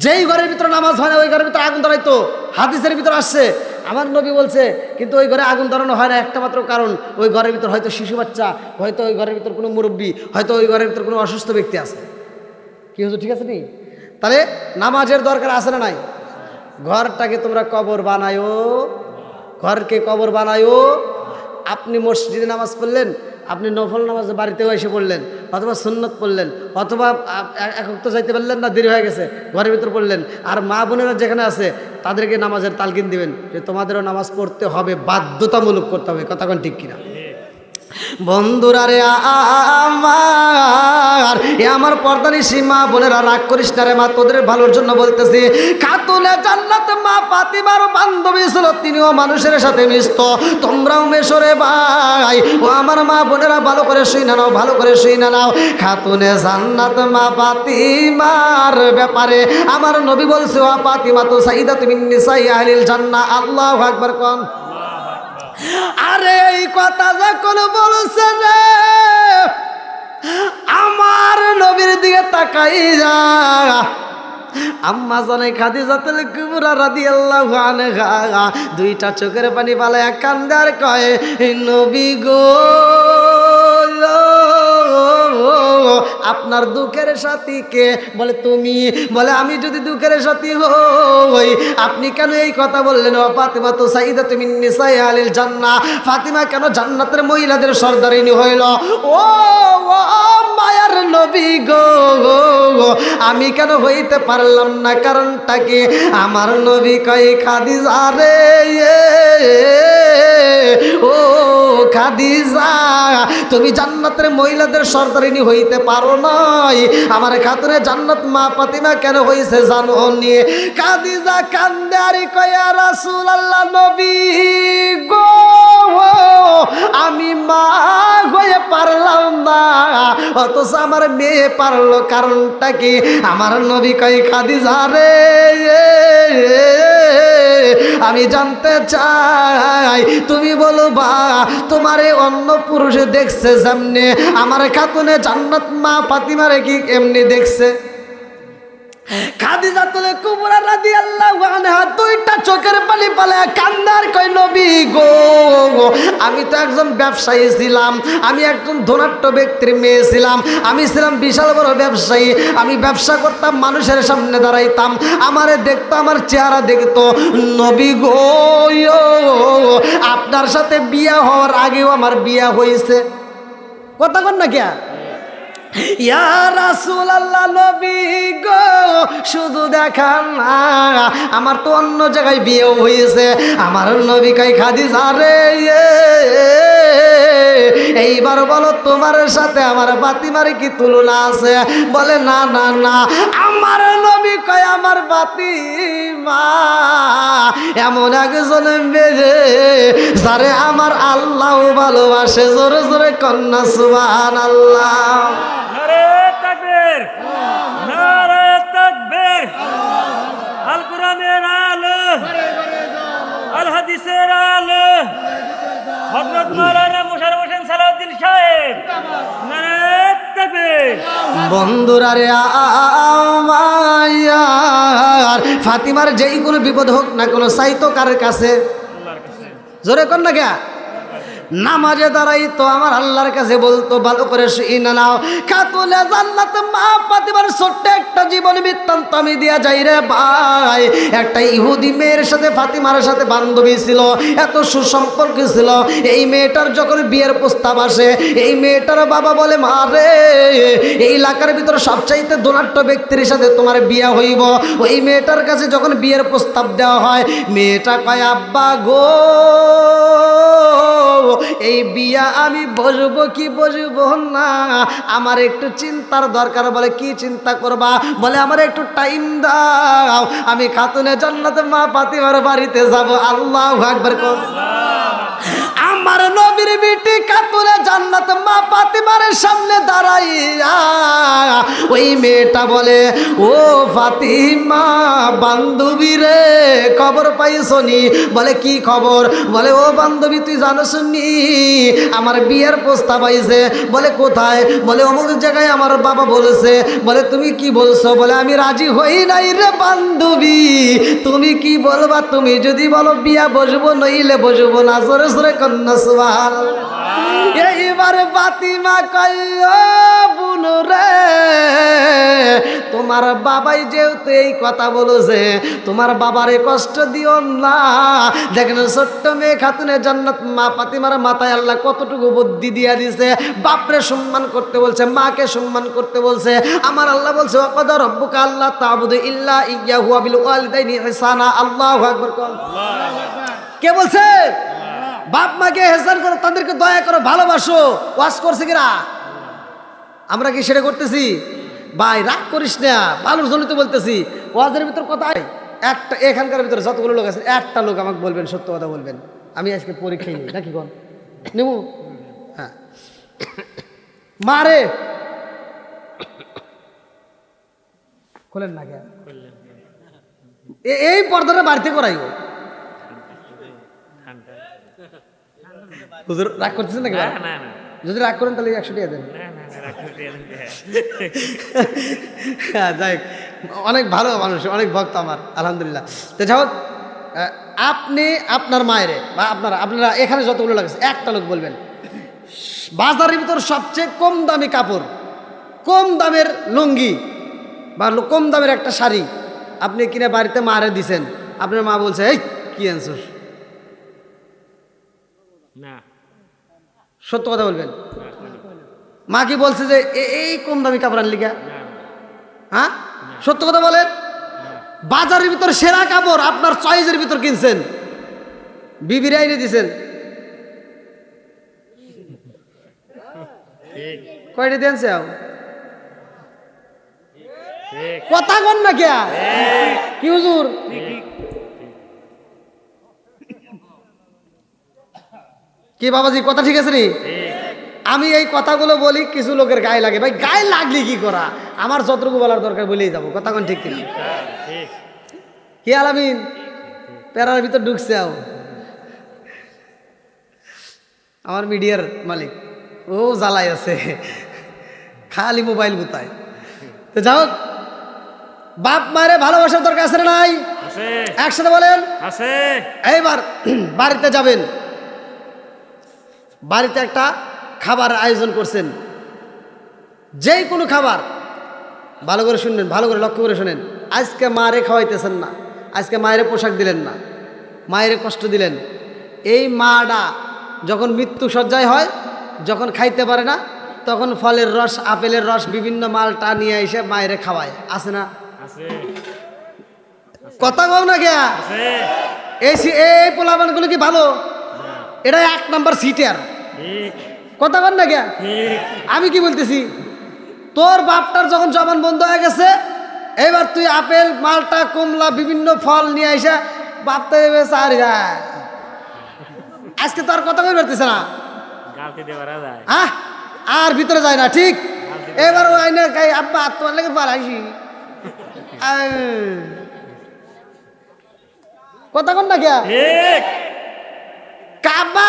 যেই ঘরের ভিতরে নামাজ হয় না ওই ঘরের ভিতরে আগুন ধরাইতো, হাদিসের ভিতর আসছে। আমার নবী বলছে কিন্তু ওই ঘরে আগুন ধরানো হয় না একটা মাত্র কারণ, ওই ঘরের ভিতর হয়তো শিশু বাচ্চা, হয়তো ওই ঘরের ভিতর কোনো মুরব্বী, হয়তো ওই ঘরের ভিতর কোনো অসুস্থ ব্যক্তি আছে। কি হচ্ছে? ঠিক আছে নি? তাহলে নামাজের দরকার আছে না নাই? ঘরটাকে তোমরা কবর বানায়ো, ঘরকে কবর বানায়ো। আপনি মসজিদে নামাজ পড়লেন, আপনি নফল নামাজ বাড়িতেও এসে পড়লেন, অথবা সুন্নত পড়লেন, অথবা একক তো যাইতে পারলেন না, দেরি হয়ে গেছে, ঘরের ভিতর পড়লেন। আর মা বোনেরা যেখানে আছে তাদেরকে নামাজের তালকিন দিবেন যে তোমাদেরও নামাজ পড়তে হবে, বাধ্যতামূলক করতে হবে। কথা কোন ঠিক কিনা? বন্ধুরা রে আমার, এ আমার পর্দানিশী মা বোনেরা, রাগ করিস না রে মা, তোদের ভালোর জন্য বলতেছি। খাতুনে জান্নাত মা ফাতিমার বান্ধবী ছিল, তিনিও মানুষের সাথে মিশত, তোমরাও মেশো রে ভাই। ও আমার মা বোনেরা ভালো করে শুই না নাও, ভালো করে শুই না নাও। খাতুনে জান্নাত মা ফাতিমার ব্যাপারে আমার নবী বলছে ও ফাতিমা তো সাইয়্যিদাতুন মিন নিসাই আহলিল জান্নাহ। আল্লাহু আকবার কোন। আরে এই কথা যখন বলছে রে আমার নবীর দিকে তাকাই যা, আম্মা জানে খাদিজাতুল কুবরা রাদিয়াল্লাহু আনহা দুইটা চোখের পানি ফালায়া কান্দে আর কয় নবী গো, আপনার দুঃখের সাথী কে? বলে তুমি। বলে আমি যদি দুঃখের সাথী হই আপনি কেন এই কথা বললেন? ও ফাতিমা তো সাইয়্যিদাতুন মিন নিসাই আহলিল জান্নাহ, ফাতিমা কেন জান্নাতের মহিলাদের সর্দারিনী হইল? ও মায়ার নবী গো, আমি কেন হইতে পারলাম না? কারণটা কি? আমার নবী কয় খাদিজা রে, ও খাদিজা তুমি জান্নাতের মহিলাদের সর্দারিনী হইতে পারো নাই, আমার খাতুনে জান্নাত মা ফাতিমা কেন হইছে জানো নি? খাদিজা কান্দে আর কয় ইয়া রাসূলুল্লাহ, নবী গো আমি মা হয়ে পারলাম না, অথচ আমার মেয়ে পারলো, কারণটা কি? আমার নবী কয় খাদিজা রে, আমি জানতে চাই তুমি বলবা তোমারে অন্য পুরুষে দেখছে যেমনে আমার খাতুনে জান্নাত মা ফাতিমারে কি এমনি দেখছে? খাদিজাতুল কুবরা রাদিয়াল্লাহু আনহা দুইটা চোখের পানি ফালায়া কান্দার কই নবী গো, আমি তো একজন ব্যবসায়ী ছিলাম, আমি একজন ধনাঢ্য ব্যক্তির মেয়ে ছিলাম, আমি ছিলাম বিশাল বড় ব্যবসায়ী, আমি ব্যবসা করতাম, মানুষের সামনে দাঁড়াইতাম, আমারে দেখতো, আমার চেহারা দেখতো। নবী গো আপনার সাথে বিয়া হওয়ার আগেও আমার বিয়া হয়েছে। কথা কন না কে? ইয়া রাসূলুল্লাহ নবী গো শুধু দেখান না, আমার তো অন্য জায়গায় বিয়ে হয়েছে। আমার নবী কই খাদিজা রে এইবার বলো তোমার সাথে আমার ফাতিমার কি তুলনা আছে? বলে না না না। আমার নবী কয় আমার ফাতিমা এমন একজন মেয়ে যারে আমার আল্লাহ ভালোবাসে। জোরে জোরে কন্যা সুবহানাল্লাহ। নারে তাকবীর, নারে তাকবীর। আল কোরআনের আলো, আল হাদিসের আলো, হযরত মাওলানা মুশাররফ হোসেন সালাউদ্দিন সাহেব, নারে তাকবীর। বন্ধুরা রে আমার ফাতিমার যেই কোনো বিপদ হোক না কোনো চাইতো কার কাছে? আল্লাহর কাছে। জোরে কর না গা। নামাজে দাঁড়াই তো আমার আল্লাহর কাছে বলতো ভালো করে শুনে নাও। খাতুনে জান্নাত মা ফাতিমার ছোট্ট একটা জীবন বৃত্তান্ত আমি দিয়া যাই রে ভাই। একটা ইহুদি মেয়ের সাথে ফাতিমার সাথে বান্ধবী ছিল, এত সুসম্পর্ক ছিল। এই মেয়েটার যখন বিয়ের প্রস্তাব আসে, এই মেয়েটার বাবা বলে মা রে এই এলাকার ভিতরে সবচাইতে ধনাঢ্য ব্যক্তির সাথে তোমার বিয়ে হইব। ওই মেয়েটার কাছে যখন বিয়ের প্রস্তাব দেওয়া হয়, মেয়েটা কয় আব্বা গো এই বিয়া আমি বসবো কি বসবো না, আমার একটু চিন্তার দরকার। বলে কি চিন্তা করবা? বলে আমার একটু টাইম দাও, আমি খাতুনে জান্নাত মা ফাতিমার বাড়িতে যাব। আল্লাহু আকবার। আমার নবীর বিটি খাতুনে জান্নাত মা ফাতিমার সামনে দাঁড়াইয়া ওই মেয়েটা বলে ও ফাতিমা বান্ধবী রে খবর পাইছনি? বলে কি খবর? বলে ও বান্ধবী তুই জানোস নি আমার বিয়ের প্রস্তাব আইছে। বলে কোথায়? বলে অমুক জায়গায় আমার বাবা বলেছে। বলে তুমি কি বলছো? বলে আমি রাজি হই নাই রে বান্ধবী, তুমি কি বলবা? তুমি যদি বলো বিয়া বসবো নইলে বসবো না। জোরে জোরে কন্যা সুবহানাল্লাহ। এইবার ফাতিমা কয় ও বুনু রে তোমার বাবাই যেহেতু এই কথা বলেছে, তোমার বাবারে কষ্ট দিও না। দেখেন ছোট্ট মেয়ে খাতুনে জান্নাত মা ফাতিমার মাথায় আল্লাহ কতটুকু বুদ্ধি দিয়া দিছে। বাপরে সম্মান করতে বলছে, মাকে সম্মান করতে বলছে। আমার আল্লাহ বলছে ওয়াকাদা রব্বুকা আল্লা তা'বুদু ইল্লা ইয়্যাহু ওয়া বিল ওয়ালিদাইনি ইহসানা। আল্লাহু আকবার। কে বলছে? বাপ মাকে ইহসান করো, তাদেরকে দয়া করো, ভালোবাসো। ওয়াজ করছে কিনা? আমরা কি সেটা করতেছি? ভাই রাগ করিস না, ভালোর জন্য তো বলতেছি। ওয়াজের ভিতর কোথায় একটা এখানকার ভিতরে যতগুলো লোক আছে একটা লোক আমাকে বলবেন, সত্য কথা বলবেন। আমি আজকে পরীক্ষায় নিই নাকি কোন নেব? হ্যাঁ মারে খোলেন না কেন? এই পর্দাটা বাড়িতে করাইও। হুজুর রাগ করতেছেন নাকি? না না না যদি রাগ করেন তাহলে 100 টাকা দেন। না না হ্যাঁ যাই হোক, অনেক ভালো মানুষ, অনেক ভক্ত আমার আলহামদুলিল্লাহ। তো যাই হোক, আপনি আপনার মায়েরে বা আপনারা এখানে যতগুলো লাগছে একটা লোক বলবেন বাজারের ভিতর সবচেয়ে কম দামি কাপড়, কম দামের লুঙ্গি বা কম দামের একটা শাড়ি আপনি কিনে বাড়িতে মারে দিছেন। আপনার মা বলছে এই কি আনছিস? না সত্য কথা বলবেন। মা কি বলছে যে এই কম দামি কাপড় আনলি কে? হ্যাঁ সত্য কথা বলেন। বাজারের ভিতর সেরা কাপড় আপনার চয়েসের ভিতর কিনছেন, বিবির আইনে দিছেন। কয়টা দিয়েছে? কথা কন না কে? কি হুজুর? কি বাবাজি কথা ঠিক আছে নি? আমি এই কথাগুলো বলি, কিছু লোকের গায়ে লাগে। ভাই গায়ে লাগলি কি করা, আমার যতটুকু বলার দরকার বলেই যাবো। কথা কোন ঠিক কিনা? কি আলামিন প্যারার ভিতর ঢুকছে আমার মিডিয়ার মালিক, ও জ্বালাই আছে, খালি মোবাইল বুতায়। তো যাই হোক, বাপ মায়ের ভালোবাসার দরকার আছে না নাই? একসাথে বলেন আছে। এইবার বাড়িতে যাবেন, বাড়িতে একটা খাবার আয়োজন করছেন, যেই কোনো খাবার। ভালো করে শুনবেন, ভালো করে লক্ষ্য করে শোনেন। আজকে মারে খাওয়াইতেছেন না, আজকে মায়ের পোশাক দিলেন না, মায়ের কষ্ট দিলেন। এই মাটা যখন মৃত্যু সজ্জায় হয়, যখন খাইতে পারে না, তখন ফলের রস, আপেলের রস, বিভিন্ন মালটা নিয়ে এসে মায়েরে খাওয়ায়, আছে না? আছে কথা কও না কে? আছে এই পোলাপানগুলো কি ভালো? এটা 1 নাম্বার সিটার। ঠিক কথা কন না কে? ঠিক আমি কি বলতেছি, তোর বাপটার যখন জবান বন্ধ হয়ে গেছে, এবার তুই আপেল, মালটা, কমলা, বিভিন্ন ফল নিয়ে এসে বাপটা আর আজকে তো আর কথা কই পারতেছে না, গালতি দিয়ে করা যায় হ্যাঁ? আর ভিতরে যায় না, ঠিক? এবার ওই আইনে আব্বা তোমার লেগে পালাইছি, কথা কন না কে? ঠিক আব্বা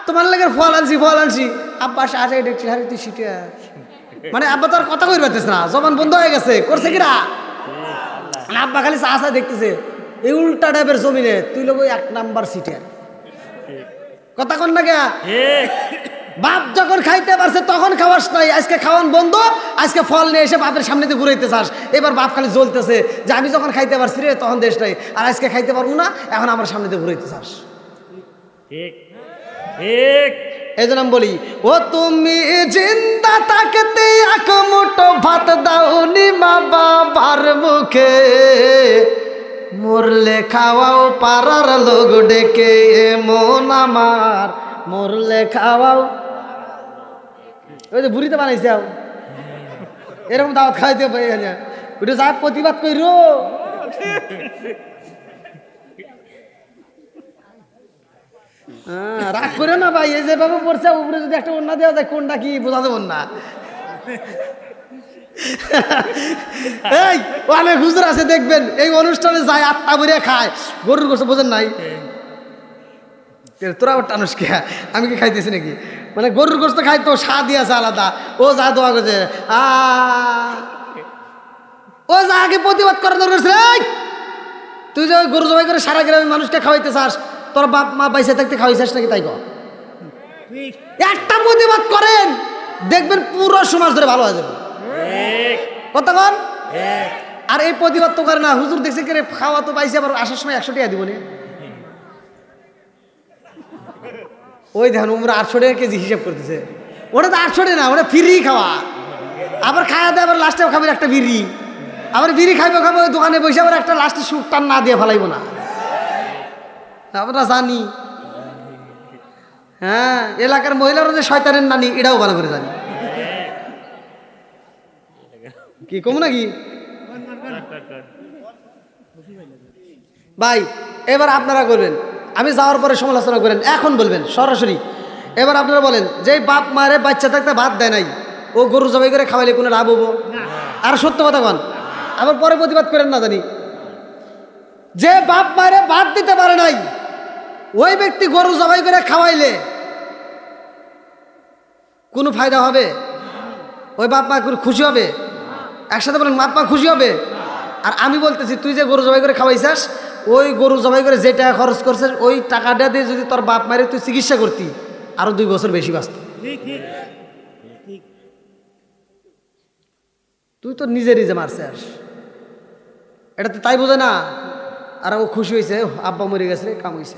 তোমার লেগে ফল আনছি, আব্বা আসে দেখছি হারে তুই সিটে, মানে আব্বা তো আর কথা কই পারতেছে না, জবান বন্ধ হয়ে গেছে, করছে কিরা? আব্বা খালি চা দেখতেছে, এই উল্টা টাইপের জমিনে তুই লোক 1 নাম্বার সিটে, কথা কন না কে? ঠিক বাপ যখন খাইতে পারছে তখন খাওয়াস নাই, আজকে খাওয়ান বন্ধ, আজকে ফল নিয়ে এসে বাপের সামনে দিয়ে ঘুরাইতে চাস। এবার বাপ খালি জ্বলতেছে যে আমি যখন খাইতে পারছি রে তখন দেশ নাই, আর আজকে খাইতে পারবো না, এখন আমার সামনে দিয়ে ঘুরাইতে চাস। ঠিক ঠিক এই জন্য আমি বলি, ও তুমি জিন্দা থাকতে 1 মুঠো ভাত দাওনি মা বাবার মুখে, মরলে খাওয়াও পাড়ার লোক ডেকে, মন আমার মরলে খাওয়াও। ওই যে বুড়িতে বানাইছে এরকম দাওয়াত খাইতে পারি, ওটা যা প্রতিবাদ কইর। রাগ করে না ভাই, এই যেভাবে পড়ছে উপরে যদি একটা ওন্না দেওয়া যায়, কোনটা কি বোঝা যাবে না? এই অনেক হুজুর আছে দেখবেন এই অনুষ্ঠানে যায়, আত্মা ভরে খায়, গরুর গোশত বোঝেন নাই? তোরা টানুস কে, আমি কি খাইতেছি নাকি? মানে গরুর গোশত খাই তো স্বাদ আছে আলাদা, ও যা দোয়া করছে, ও যা আগে প্রতিবাদ করা দরকার ছিল। তুই যে গরু জবাই করে সারা গ্রামের মানুষকে খাওয়াইতে চাস, তোর বাপ মা বাইসে থাকতে খাওয়াইছিস নাকি? তাই কর, একটা প্রতিবাদ করেন, দেখবেন পুরো সমাজ ধরে ভালো হয়ে যাবে। কতক্ষণ? আর এই প্রতিবাদ তো করে না, হুজুর দেখছে কে খাওয়া তো পাইছে, আবার আসার সময় 100 টাকা দিব না, ওই দেখুন উমরা 800 টাকা কেজি হিসাব করতেছে। ওটা তো 800 টাকা না, ওটা ফ্রি খাওয়া, আবার খাওয়া দেয়, আবার লাস্টেও খাবে একটা বিড়ি, আবার বিড়ি খাইবো ওই দোকানে বসে, আবার একটা লাস্টে সুখ টান না দিয়ে ফেলাইবো না, আমরা জানি। হ্যাঁ, এলাকার মহিলারা যে শয়তানের নানি এটাও ভালো করে জানি, কি কম নাকি ভাই? এবার আপনারা করবেন, আমি যাওয়ার পরে সমালোচনা করেন, এখন বলবেন সরাসরি। এবার আপনারা বলেন, যে বাপ মারে বাচ্চা থাকতে ভাত দেয় নাই, ও গরু জবাই করে খাওয়াইলে কোনো লাভ হবো? আর সত্য কথা কন, আবার পরে প্রতিবাদ করেন না জানি। যে বাপ মারে ভাত দিতে পারে নাই, ওই ব্যক্তি গরু জবাই করে খাওয়াইলে কোনো ফায়দা হবে? ওই বাপ মা খুশি হবে? একসাথে বলেন, বাপ মা খুশি হবে? আর আমি বলতেছি, তুই যে গরু জবাই করে খাওয়াইছাস, ওই গরু জবাই করে যে টাকা খরচ করছিস, ওই টাকাটা দিয়ে যদি তোর বাপ মায়ের তুই চিকিৎসা করতি, আরো 2 বছর বেশি বাঁচত। তুই তো নিজে মারছিস, এটা তো তাই বোঝে না। আর ও খুশি হয়েছে, আব্বা মরে গেছে, কাম হয়েছে,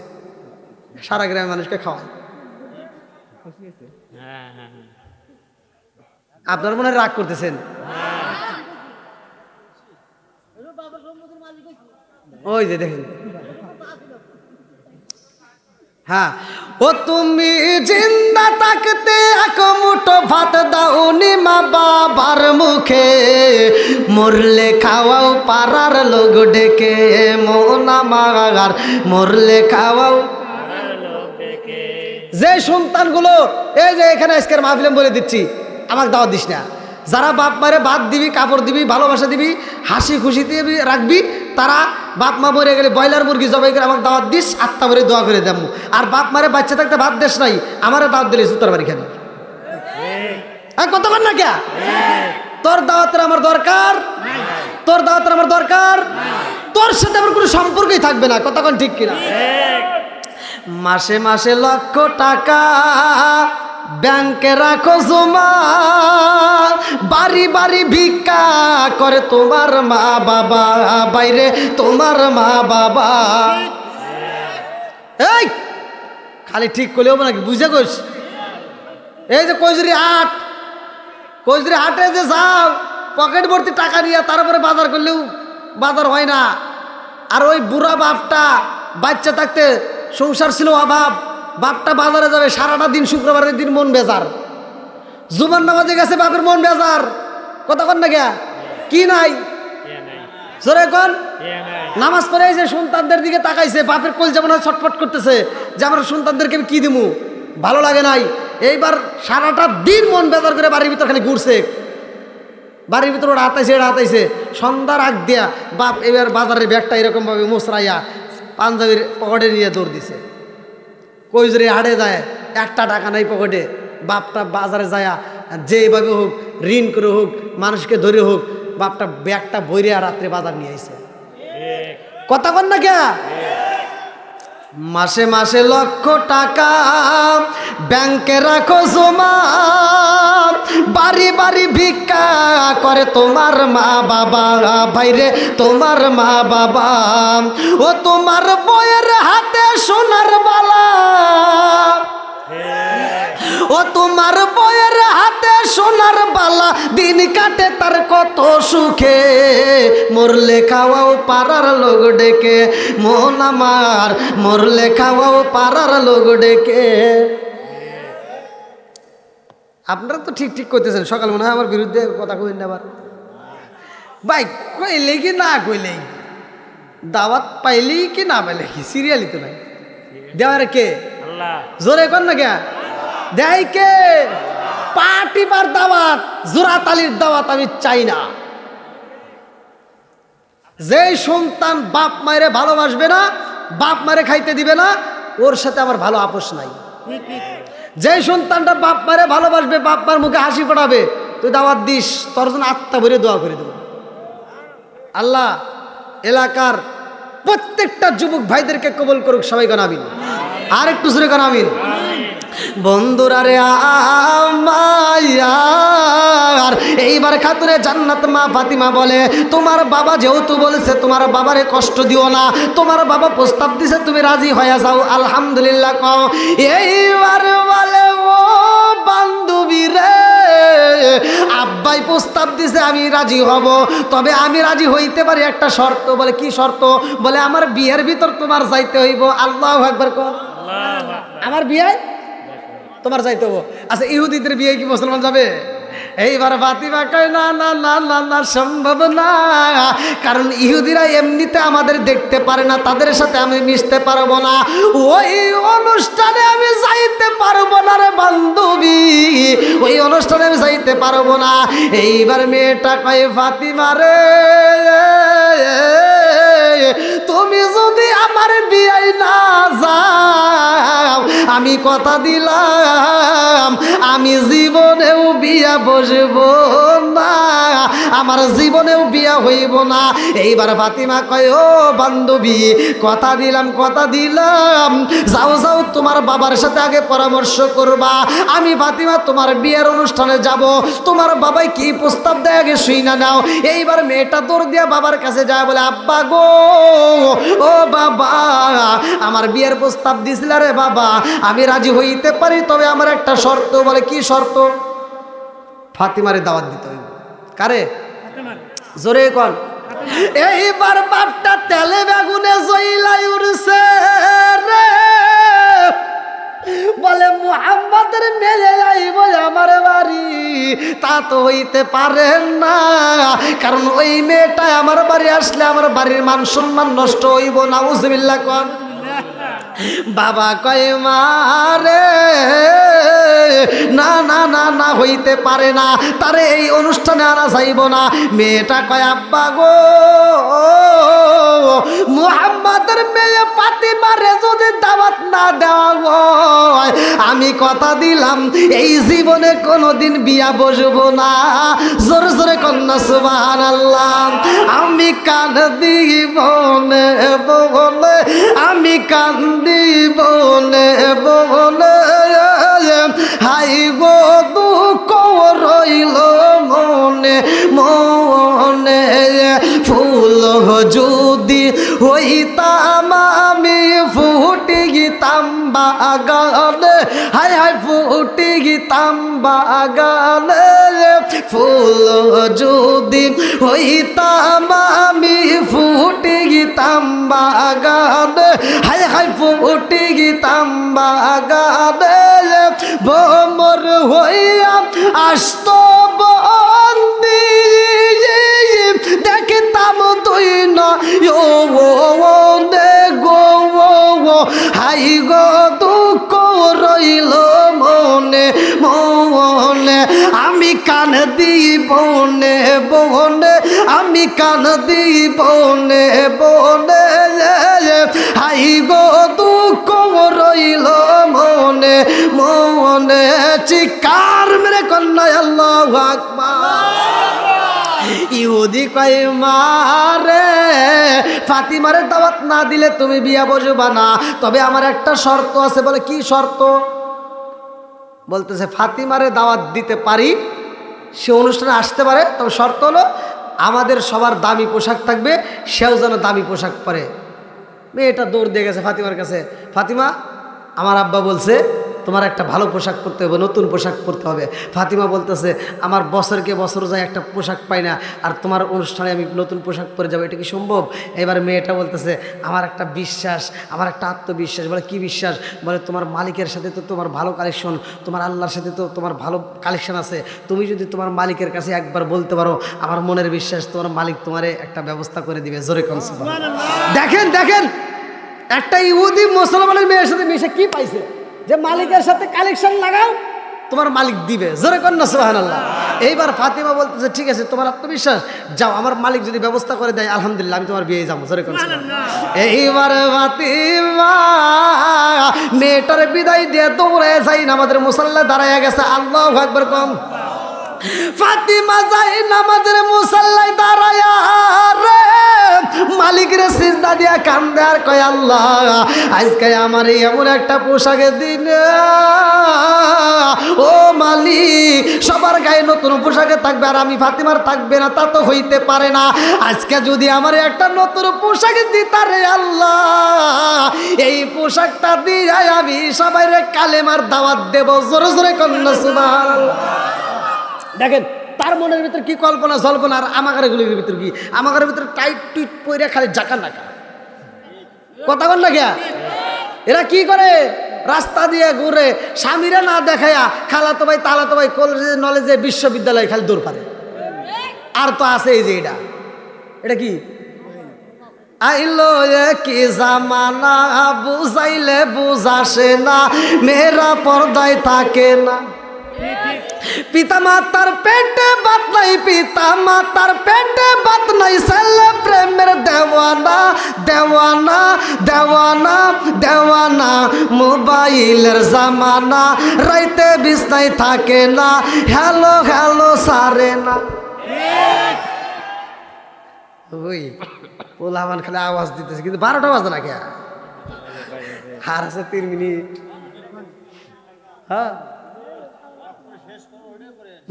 সারা গ্রামের মানুষকে খাওয়ায়। আপনার মনে হয় রাগ করতেছেন? ওই যে দেখেন, হ্যাঁ, ও তুমি জিন্দা থাকতে 1 মুঠো ভাত দাওনি মা বাবার মুখে, মরলে খাওয়াও পাড়ার লোক ডেকে, মন আমার মরলে খাওয়াও। যে সন্তানগুলো এই যে এখানে আজকের মাহফিলে বলে দিচ্ছি, আমাকে দাওয়াত দিস না, যারা বাপ মারে ভাত দিবি, কাপড় দিবি, ভালোবাসা দিবি, হাসি খুশি দিবি রাখবি, তারা বাপ মা মরে গেলে ব্রয়লার মুরগি জবাই করে আমাকে দাওয়াত দিস, আত্মা ভরে দোয়া করে দেবো। আর বাপ মারে বাচ্চা থাকতে ভাত দেশ নাই, আমারে দাওয়াত দিলে সুতার বাড়ি খাবি। কত কর না কে? তোর দাওয়াতের আমার দরকার, তোর দাওয়াতের আমার দরকার, তোর সাথে আমার কোনো সম্পর্কই থাকবে না। কতক্ষণ ঠিক কিনা? মাসে মাসে লক্ষ টাকা ব্যাংকে রাখো জমা, বাড়ি বাড়ি ভিক্ষা করে তোমার মা বাবা, বাইরে তোমার মা বাবা। এই খালি ঠিক করলে হবো নাকি? বুঝে কইস, এই যে কইজুরি 8 কইজরে হাটে যে যাও পকেট ভর্তি টাকা নিয়ে তারপরে বাজার করলেও বাজার হয় না। আর ওই বুড়া বাপটা বাচ্চা থাকতে সংসার ছিল অভাব, বাপটা বাজারে যাবে সারাটা দিন, শুক্রবারের দিন মন বেজার, জুমার নামাজে গেছে বাপের মন বেজার, কথা কন না গিয়া কি নাই জোরে কন। নামাজ পড়ে এসে সন্তানদের দিকে তাকাইছে, বাপের কোল যেমন ছটফট করতেছে যে আমার সন্তানদেরকে আমি কি দিমু, ভালো লাগে নাই। এইবার সারাটা দিন মন বেজার করে বাড়ির ভিতর খালি ঘুরছে, বাড়ির ভিতরে ওরা হাতাইছে সন্ধ্যার আগ দিয়া বাপ এবার বাজারের ব্যাগটা এরকমভাবে মোসরাইয়া পাঞ্জাবির পকেটে নিয়ে দৌড় দিছে। কইজরে হাটে যায়, একটা টাকা নাই পকেটে, বাপটা বাজারে যায় যেভাবে হোক ঋণ করে হোক মানুষকে ধরে হোক বাপটা ব্যাগটা বইরে রাত্রে বাজার নিয়ে আইছে, কথা কন না কে। মাসে মাসে লক্ষ টাকা ব্যাংকে রাখো জমা, বাড়ি বাড়ি ভিক্ষা করে তোমার মা বাবা, ভাইরে তোমার মা বাবা। ও তোমার বইয়ের হাতে সোনার বালা, ও তোমার বইয়ের হাতে সোনার বালা, দিন কাটে তার কত সুখে, মরলে খাওয়াও পাড়ার লোক ডেকে, মন আমার মরলে খাওয়াও পাড়ার লোক ডেকে। আপনারা তো ঠিক ঠিক করতেছেন, সকাল মনে হয় আমার বিরুদ্ধে কথা কইন না আবার। ভাই কইলেই কি না কইলেই, দাওয়াত পাইলেই কি না পাইলে কি, সিরিয়ালই তো নাই। দেওয়ার কে? আল্লাহ। জোরে কর না কে দেয় কে? পার্টি পার দাওয়াত, জোরাতালির দাওয়াত আমি চাই না। যে সন্তান বাপ মায়েরে ভালোবাসবে না, বাপ মায়েরে খাইতে দিবে না, ওর সাথে আমার ভালো আপোষ নাই। যে সন্তানটা বাপ মায়েরে ভালোবাসবে, বাপ মার মুখে হাসি ফোটাবে, তুই দাওয়াত দিস, তোর জন্য আত্মা ভরে দোয়া করে দেবো। আল্লাহ এলাকার প্রত্যেকটা যুবক ভাইদেরকে কবুল করুক, সবাই গানাবিন, আর একটু জোরে গানাবিন। বন্ধুরা রে আমার এইবার খাতুনে জান্নাত মা ফাতিমা বলে, তোমার বাবা যেহেতু বলেছে তোমার বাবারে কষ্ট দিও না, তোমার বাবা প্রস্তাব দিছে তুমি রাজি হয়ে যাও, আলহামদুলিল্লাহ কও। এইবার বলে ও বান্ধবী রে, আব্বাই প্রস্তাব দিছে আমি রাজি হব, তবে আমি রাজি হইতে পারি একটা শর্ত। বলে কি শর্ত? বলে আমার বিয়ের ভিতর তোমার যাইতে হইব। আল্লাহু আকবার কর। আমার বিয়ে তোমার যাইতে হবো। আচ্ছা ইহুদিদের বিয়ে কি মুসলমান যাবে? এইবার ফাতিমা কয় না না না না না, সম্ভব না, কারণ ইহুদিরা এমনিতে আমাদের দেখতে পারে না, তাদের সাথে আমি মিশতে পারবো না, ওই অনুষ্ঠানে আমি যাইতে পারবো না রে বান্ধবী, ওই অনুষ্ঠানে আমি যাইতে পারবো না। এইবার মেয়েটা কয় ফাতিমা রে, তুমি যদি আমার বিয়ে না যাও, আমি কথা দিলাম আমি জীবনেও বিয়া বসবো না, আমার জীবনেও বিয়া হইব না। এইবার ফাতিমা কয় ও বান্ধবী, কথা দিলাম কথা দিলাম, যাও যাও তোমার বাবার সাথে আগে পরামর্শ করবা, আমি ফাতিমা তোমার বিয়ের অনুষ্ঠানে যাব, তোমার বাবাই কি প্রস্তাব দেয় আগে শুই না নাও। এইবার মেয়েটা দৌড় দিয়া বাবার কাছে যায়, বলে আব্বা গো, ও বাবা, আমার বিয়ের প্রস্তাব দিছিল রে বাবা, আমি রাজি হইতে পারি, তবে আমার একটা শর্ত। বলে কি শর্ত? ফাতিমারে দাওয়াত দিতে হইব। কারে? জোরে কন। এইবার বাপটা তেলে বেগুনে জইলাই উড়ছে রে, বলে মুহাম্মাদের মেয়ে আইব আমার বাড়ি, তা তো হইতে পারে না, কারণ ওই মেয়েটা আমার বাড়ি আসলে আমার বাড়ির মান সম্মান নষ্ট হইব। নাউজুবিল্লাহ কন। বাবা কয় মারে, না না না না, হইতে পারে না, তারে এই অনুষ্ঠানে আনা যাইব না। মেয়েটা কয় আব্বা গো, মুহাম্মাদের মেয়ে ফাতিমারে যদি দাওয়াত না দেওয়া হয়, আমি কথা দিলাম এই জীবনে কোনোদিন বিয়া বসবো না। জোরে জোরে কন্যা সুবহানাল্লাহ। আমি কান্দি বনে বলে, আমি কান্দি বনে বলে, হাই গো দুঃখ রইল মনে মনে, ফুল যদি হইতাম আমি ফুটিতাম বাগানে, হাই হাই ফুল ফুটি গীতাম বাগানে ফুল যদি হইতাম আমি ফুটি গীতাম বাগানে হায় হায় ফুটি গীতাম বাগানে ভ্রমর হইয়া আসত বন্দি দেখতাম তুই না গো হাই গো দুঃখ রইল মনে মনে আমি কান দিই বনে বনে আমি কান দিই বনে বনে হাই গো দুঃখ রইল মনে মনে চিকার মেরে কন্যায় আল্লাহু আকবার ইহুদি কয় মারে ফাতিমারে দাওয়াত না দিলে তুমি বিয়া বসবা না, তবে আমার একটা শর্ত আছে। বলে কি শর্ত? বলতেছে ফাতিমারে দাওয়াত দিতে পারি, সে অনুষ্ঠানে আসতে পারে, তবে শর্ত হলো আমাদের সবার দামি পোশাক থাকবে, সেও যেন দামি পোশাক পরে। মেয়েটা দৌড় দিয়ে গেছে ফাতিমার কাছে, ফাতিমা আমার আব্বা বলছে তোমার একটা ভালো পোশাক পরতে হবে, নতুন পোশাক পরতে হবে। ফাতিমা বলতেছে আমার বছরকে বছর যায় একটা পোশাক পাই না, আর তোমার অনুষ্ঠানে আমি নতুন পোশাক পরে যাবো, এটা কি সম্ভব? এবার মেয়েটা বলতেছে আমার একটা বিশ্বাস, আমার একটা আত্মবিশ্বাস। বলে কি বিশ্বাস? বলে তোমার মালিকের সাথে তো তোমার ভালো কালেকশন, তোমার আল্লাহর সাথে তো তোমার ভালো কালেকশন আছে, তুমি যদি তোমার মালিকের কাছে একবার বলতে পারো, আমার মনের বিশ্বাস তোমার মালিক তোমারে একটা ব্যবস্থা করে দিবে। জোরে কোন সুবহানাল্লাহ। দেখেন দেখেন একটা ইহুদি মুসলমানের মেয়ের সাথে মিশে কি পাইছে, যে মালিকের সাথে কালেকশন লাগাও তোমার মালিক দিবে। জোরে কন্যা সুবহানাল্লাহ। এইবার ফাতিমা বলতেছে ঠিক আছে তোমার আত্মবিশ্বাস, যাও, আমার মালিক যদি ব্যবস্থা করে দেয় আলহামদুলিল্লাহ আমি তোমার বিয়ে যাবো। জোরে কন্যা সুবহানাল্লাহ। এইবার ফাতিমা মেয়েটার বিদায় দিয়ে দৌড়ে যাই নামাজের মুসাল্লায় দাঁড়াইয়া গেছে। আল্লাহু আকবার কম। ফাতিমা যাই নামাজের মুসাল্লায় দাঁড়ায়া রে মালিকের সিজদা দিয়া কান্দে আর কয় আল্লাহ আজকে আমার এমন একটা পোশাকের দিন, ও মালিক সবার গায়ে নতুন পোশাকে থাকবে আর আমি ফাতিমার থাকবে না, তা তো হইতে পারে না। আজকে যদি আমার একটা নতুন পোশাক দিতা রে আল্লাহ, এই পোশাকটা দিয়ে আমি সবাই কালেমার দাওয়াত দেব। জোরে জোরে কন্যা সুবহানাল্লাহ। দেখেন তার মনের ভিতরে কি কল্পনা জল্পনা, আর আমাগারেগুলির ভিতরে কি, আমাগারের ভিতরে টাইট টুইট পইরা খালি জাকা নাকা কথা বল না গিয়া। এরা কি করে? রাস্তা দিয়ে ঘুরে স্বামীরা না দেখায়া খালাতো ভাই তালাতো ভাই কলেজে নলেজে বিশ্ববিদ্যালয়ে খালি দৌড় পারে। আর তো আছে এই যে এটা কি আইলো কি জামানা, বুঝাইলে বুঝাসে না, মেয়েরা পর্দায় থাকে না। পিতা মাতার পেটে বাত নাই, পিতা মাতার পেটে বাত নাই, ছেলে প্রেমের দেওয়ানা দেওয়ানা দেওয়ানা দেওয়ানা, মোবাইলের জামানা, রাইতে বিছনায় থাকে না, হ্যালো হ্যালো সারে না। ওই ওলামান খালি আওয়াজ দিতেছে, কিন্তু 12টা বাজে না কে আর আছে 3 মিনিট। হ্যাঁ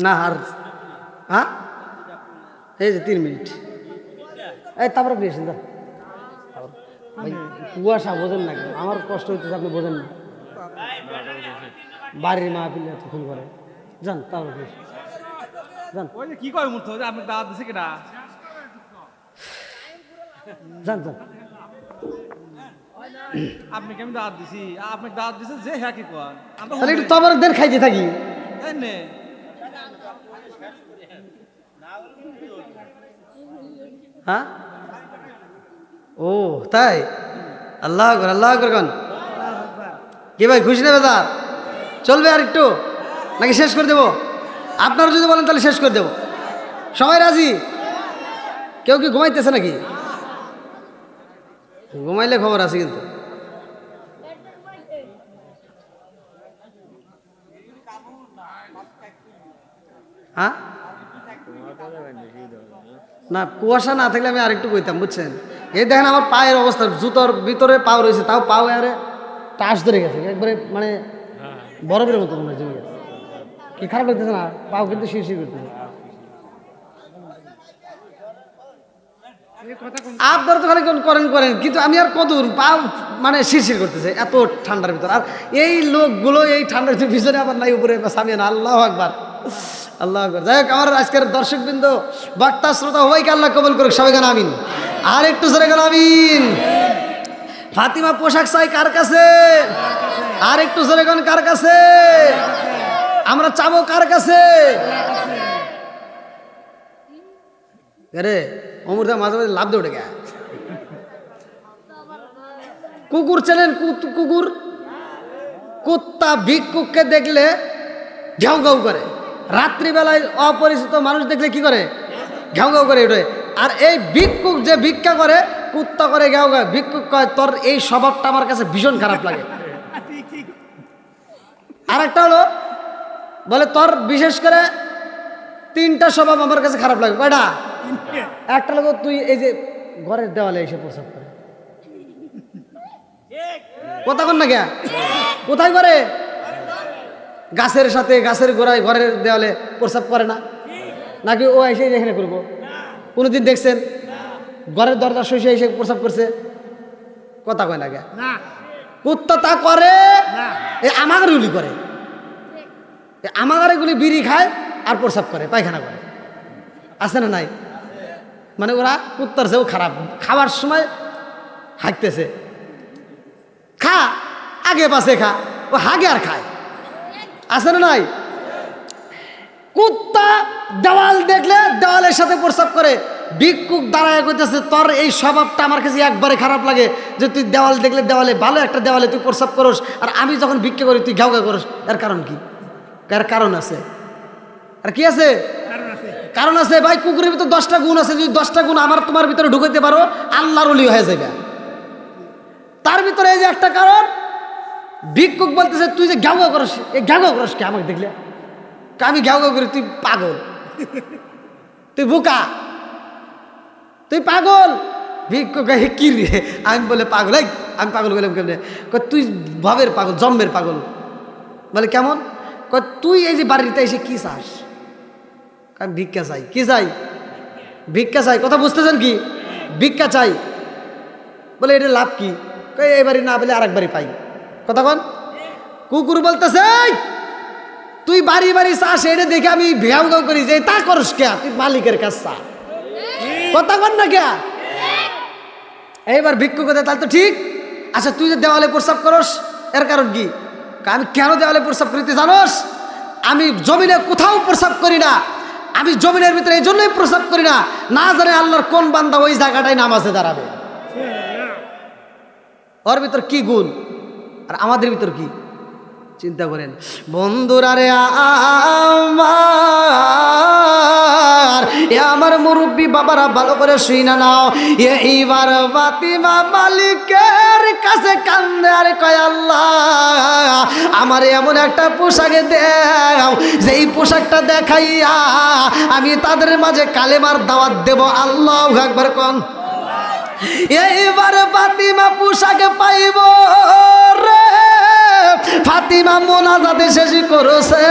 না আর হ্যাঁ এই যে 3 মিনিট, এই তারপরে পেয়েছেন ভাই কুয়াশা বোঝেন না, আমার কষ্ট হইতেছে আপনি বোঝেন না। বাড়ির মাহফিল এতক্ষণ করে যান, তারপরে যান কি করে মুহূর্ত আপনি দাওয়াত দিছে কেটা যান যান। আপনি কেমন দাওয়াত দিছি? আপনি দাওয়াত দিছে যে হ্যাঁ কি কর তাহলে একটু তবর দেন খাইতে থাকি। নে হ্যাঁ ও তাই, আল্লাহ আকবার আল্লাহ আকবার গান কি ভাই খুশি নেবে তার চলবে আর একটু নাকি শেষ করে দেবো? আপনারা যদি বলেন তাহলে শেষ করে দেবো। সবাই রাজি? কেউ কি ঘুমাইতেছে নাকি? ঘুমাইলে খবর আছে কিন্তু। হ্যাঁ না কুয়াশা না থাকলে আমি আরেকটু কইতাম বুঝছেন। এই দেখেন আমার পায়ের অবস্থা, জুতোর ভিতরে পাও রয়েছে, তাও পাও আরে টাচ ধরে গেছে একবারে, মানে বরফের মতো মনে জমে গেছে। কি খারাপ লাগতেছে না? পাও কিন্তু শিরশির করতেছে। আপনারা তো খালি করেন করেন, কিন্তু আমি আর কদূর পা মানে শিরশির করতেছে এত ঠান্ডার ভিতর। আর এই লোকগুলো এই ঠান্ডার পিছনে আবার নাই উপরে সামিয়ান। আল্লাহ আকবার, আল্লাহ আকবার। যাই হোক, আমার আজকের দর্শকবৃন্দ, বক্তা শ্রোতা সবাইকে আল্লাহ কবুল করুক, সবাই গান আমিন। আর একটু জোরে গান আমিন। ফাতিমা পোশাক চাই কার কাছে? আর একটু জোরে গান কার কাছে? আমরা চাবো কার কাছে? আরে অমরদা মাঝে মাঝে লাভ দৌড়ে গা। কুকুর চেনেন? কুকুর, কুত্তা ভিক্ষুককে দেখলে ঘেউ ঘেউ করে, রাত্রিবেলায় অপরিচিত মানুষ দেখলে কি করে? ঘেউ ঘেউ করে ওঠে। আর এই ভিক্ষুক যে ভিক্ষা করে, কুত্তা করে ঘেউ ঘেউ, ভিক্ষুক কয় তোর এই স্বভাবটা আমার কাছে ভীষণ খারাপ লাগে। আর একটা হলো বলে তোর বিশেষ করে 3টা স্বভাব আমার কাছে খারাপ লাগে। কয়টা? একটা লোক তুই এই যে ঘরের দেওয়ালে এসে প্রস্রাব করে, কথা কন না কে? কোথায় করে? গাছের সাথে, গাছের গোড়ায় ঘরের দেওয়ালে প্রস্রাব করে না? নাকি ও এসে এখানে করবো? কোনোদিন দেখছেন ঘরের দরজা সইসে এসে প্রস্রাব করছে? কথা কয় না কে? কুত্তা তা করে, আমাগারগুলি করে, আমাগারগুলি বিড়ি খায় আর প্রস্রাব করে, পায়খানা করে, আছে না নাই? মানে ওরা কুত্তার চেয়েও খারাপ। খাওয়ার সময় হাঁকতেছে, খা আগে পাশে খা, ও হাগে আর খায়, আছে না নাই? কুত্তা দেওয়াল দেখলে দেওয়ালের সাথে প্রস্রাব করে। ভিক্ষুক দাঁড়ায় কইতেছে তোর এই স্বভাবটা আমার কাছে একবারে খারাপ লাগে, যে তুই দেওয়াল দেখলে দেওয়ালে, ভালো একটা দেওয়ালে তুই প্রস্রাব করস, আর আমি যখন ভিক্ষা করি তুই ঘাউ ঘাউ করস। এর কারণ কি? এর কারণ আছে। আর কি আছে? কারণ আছে ভাই। কুকুরের ভিতর 10টা গুণ আছে, যদি 10টা গুণ আমার তোমার ভিতরে ঢুকাইতে পারো, আল্লাহর ওলি হয়ে যাবে। তার ভিতরে এই যে একটা কারণ, ভিক্ষুক বলতেছে তুই যে ঘাউ ঘাউ করস, এই ঘাউ ঘাউ করস কে আমাকে দেখলে? আমি ঘাউ ঘাউ করি, তুই পাগল, তুই বোকা, তুই পাগল। ভিক্ষুক কি রে? আমি বলে পাগল? এই আমি পাগল বললাম কেমনে? তুই ভাবের পাগল, জন্মের পাগল। বলে কেমন? তুই এই যে বাড়িতে এসে কি চাস? আমি ভিক্ষা চাই। কি চাই? ভিক্ষা চাই। কথা বুঝতেছেন কি? ভিক্ষা চাই। বলে এটা লাভ কি? এই বাড়ি না পেলে আরেক বাড়ি পাই। কথা কন। কুকুর বলতেছে তুই বাড়ি বাড়ি চাস, এটা দেখে আমি ভেউ গাও করি যে তা করস কে? তুই মালিকের কাছ চা। কথা কন না কে? এইবার ভিক্ষুক কথা, তাহলে তো ঠিক। আচ্ছা তুই যে দেওয়ালে প্রস্রাব করস, এর কারণ কি? আমি কেন দেওয়ালে প্রস্রাব করিতে জানোস? আমি জমিনে কোথাও প্রস্রাব করি না, আমি জমিনের ভিতরে এই জন্যই প্রস্রাব করি না, না জানে আল্লাহর কোন বান্দা ওই জায়গাটায় নামাজে দাঁড়াবে। ওর ভিতর কি গুণ আর আমাদের ভিতর কি? চিন্তা করেন বন্ধুরা রে। আমার মুরব্বী বাবারা ভালো করে শুই না নাও। এইবার ফাতিমা মালিকের কাছে কান্দে আর কয় আল্লাহ আমার এমন একটা পোশাকে দাও যেই পোশাকটা দেখাইয়া আমি তাদের মাঝে কালেমার দাওয়াত দেব। আল্লাহু আকবার কোন। এইবার ফাতিমা পোশাকে পাইব রে। ফাতিমা মোনাজাতে শেষ করেছে,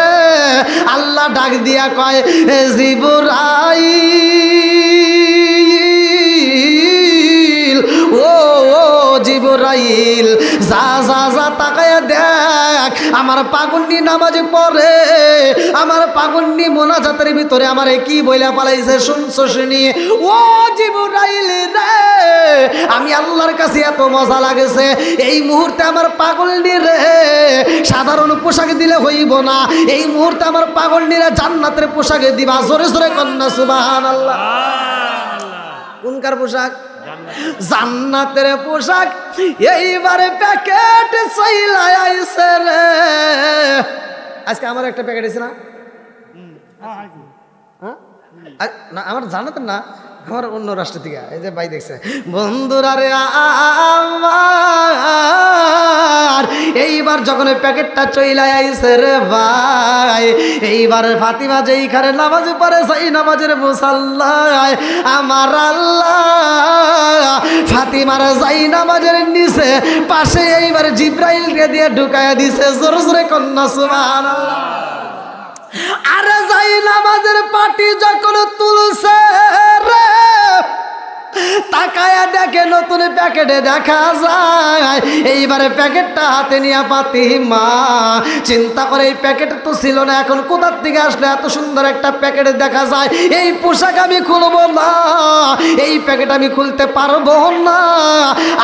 আল্লাহ ডাক দিয়া কয় জিবরাইল, ও জিবরাইল যা যা যা তাকায়া দেখ আমার পাগন্ডি নামাজে পড়ে, আমার পাগন্ডি মোনাজাতের ভিতরে আমারে কি বইলা পালাইছে শুনছো শুনি? ও জিবরাইল রে, আমি আল্লাহর কাছে এত মজা লাগেছে, এই মুহূর্তে আমার পাগলনি রে সাধারণ পোশাক দিলে হইব না, এই মুহূর্তে আমার পাগলনিরা জান্নাতের পোশাকে দিবা। জোরে জোরে কন্যা সুবহানাল্লাহ। কোনকার পোশাক? জান্নাতের পোশাক। এইবারে প্যাকেট চইলাই আইছে রে। আজকে আমার একটা প্যাকেট আছে না? হ্যাঁ না, আমার জান্নাতের না, আমার অন্য রাষ্ট্র থেকে। এই যে ভাই দেখছে বন্ধুরা রে আমার, এইবার যখন প্যাকেটটা চইলাই আইছে রে ভাই, এইবার ফাতিমা যেইখানে নামাজ পড়ে সেই নামাজের মুসাল্লায় আমার আল্লাহ ফাতিমার যাই নামাজের নিচে পাশে এইবার জিব্রাইলকে দিয়ে ঢুকাইয়া দিছে। জোরে জোরে কন্যা সুবহানাল্লাহ। আরে যাই নামাজের পাটি যখন তুলছে রে, তাকায়া দেখে নতুন প্যাকেটে দেখা যায়। এইবারে প্যাকেটটা হাতে নিয়ে ফাতিমা চিন্তা করে এই প্যাকেট তো ছিল না, এখন কোথার থেকে আসলে এত সুন্দর একটা প্যাকেট দেখা যায়। এই পোশাক আমি খুলবো না, এই প্যাকেট আমি খুলতে পারবো না,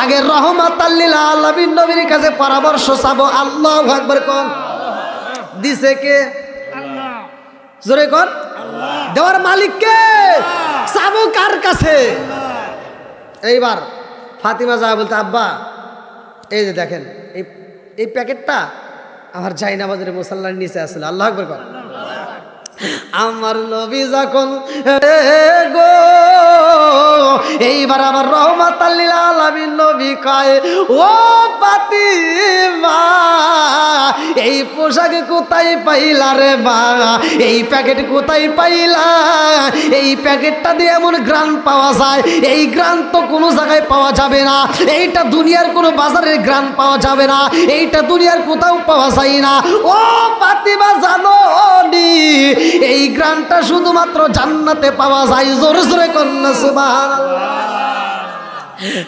আগে রহমাতাল লিল আলামিন নবীর কাছে পরামর্শ চাবো। আল্লাহু আকবার কোন দিছে কে? জোরে কর। দেওয়ার মালিক কে? চাবো কার কাছে? এইবার ফাতিমা যা বলতে, আব্বা এই যে দেখেন এই প্যাকেটটা আমার জায়নামাজের মুসাল্লার নিচে আসলে। আল্লাহু আকবার কর। আমার নবী যখন গো এইবার আমার রহমাতাল লিল আলামিন নবী কয়, ও ফাতিমা এই পোশাক কোথায় পাইলা রে মা? এই প্যাকেট কোথায় পাইলা? এই প্যাকেটটা দিয়ে এমন গ্রান পাওয়া যায়, এই গ্রান তো কোনো জায়গায় পাওয়া যাবে না, এইটা দুনিয়ার কোনো বাজারের গ্রান পাওয়া যাবে না, এইটা দুনিয়ার কোথাও পাওয়া যায় না। ও ফাতিমা জানো নি এই গ্রানটা শুধুমাত্র জান্নাতে পাওয়া যায়। জোরে জোরে কন্যা সুবহানাল্লাহ।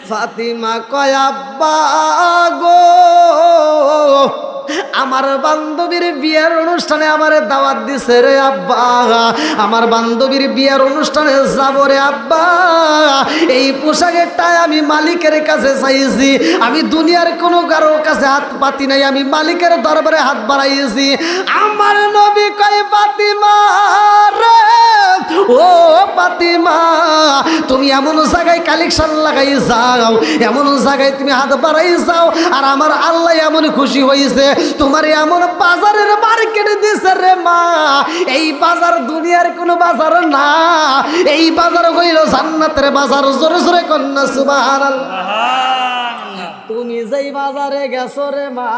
ফাতিমা কয়, আব্বা গো আমার বান্ধবীর বিয়ের অনুষ্ঠানে আমারে দাওয়াত দিছে রে আব্বা, আমার বান্ধবীর বিয়ের অনুষ্ঠানে যাব রে আব্বা। এই পোশাকেরটাই আমি মালিকের কাছে চাইছি, আমি দুনিয়ার কোনো কারোর কাছে হাত পাতি নাই, আমি মালিকের দরবারে হাত বাড়াইছি। আমার নবী কয়, ফাতিমা রে ও ফাতিমা তুমি এমন জায়গায় কালেকশন লাগাই যাও, এমন জায়গায় তুমি হাত বাড়াই যাও, আর আমার আল্লাহ এমন খুশি হয়েছে তোমার এমন বাজারের মার্কেট দিছে রে মা। এই বাজার দুনিয়ার কোনো বাজার না, এই বাজার হইল জান্নাতের বাজার। জোরে জোরে কন্যা সুবহানাল্লাহ। তুমি যেই বাজারে গেছো রে মা,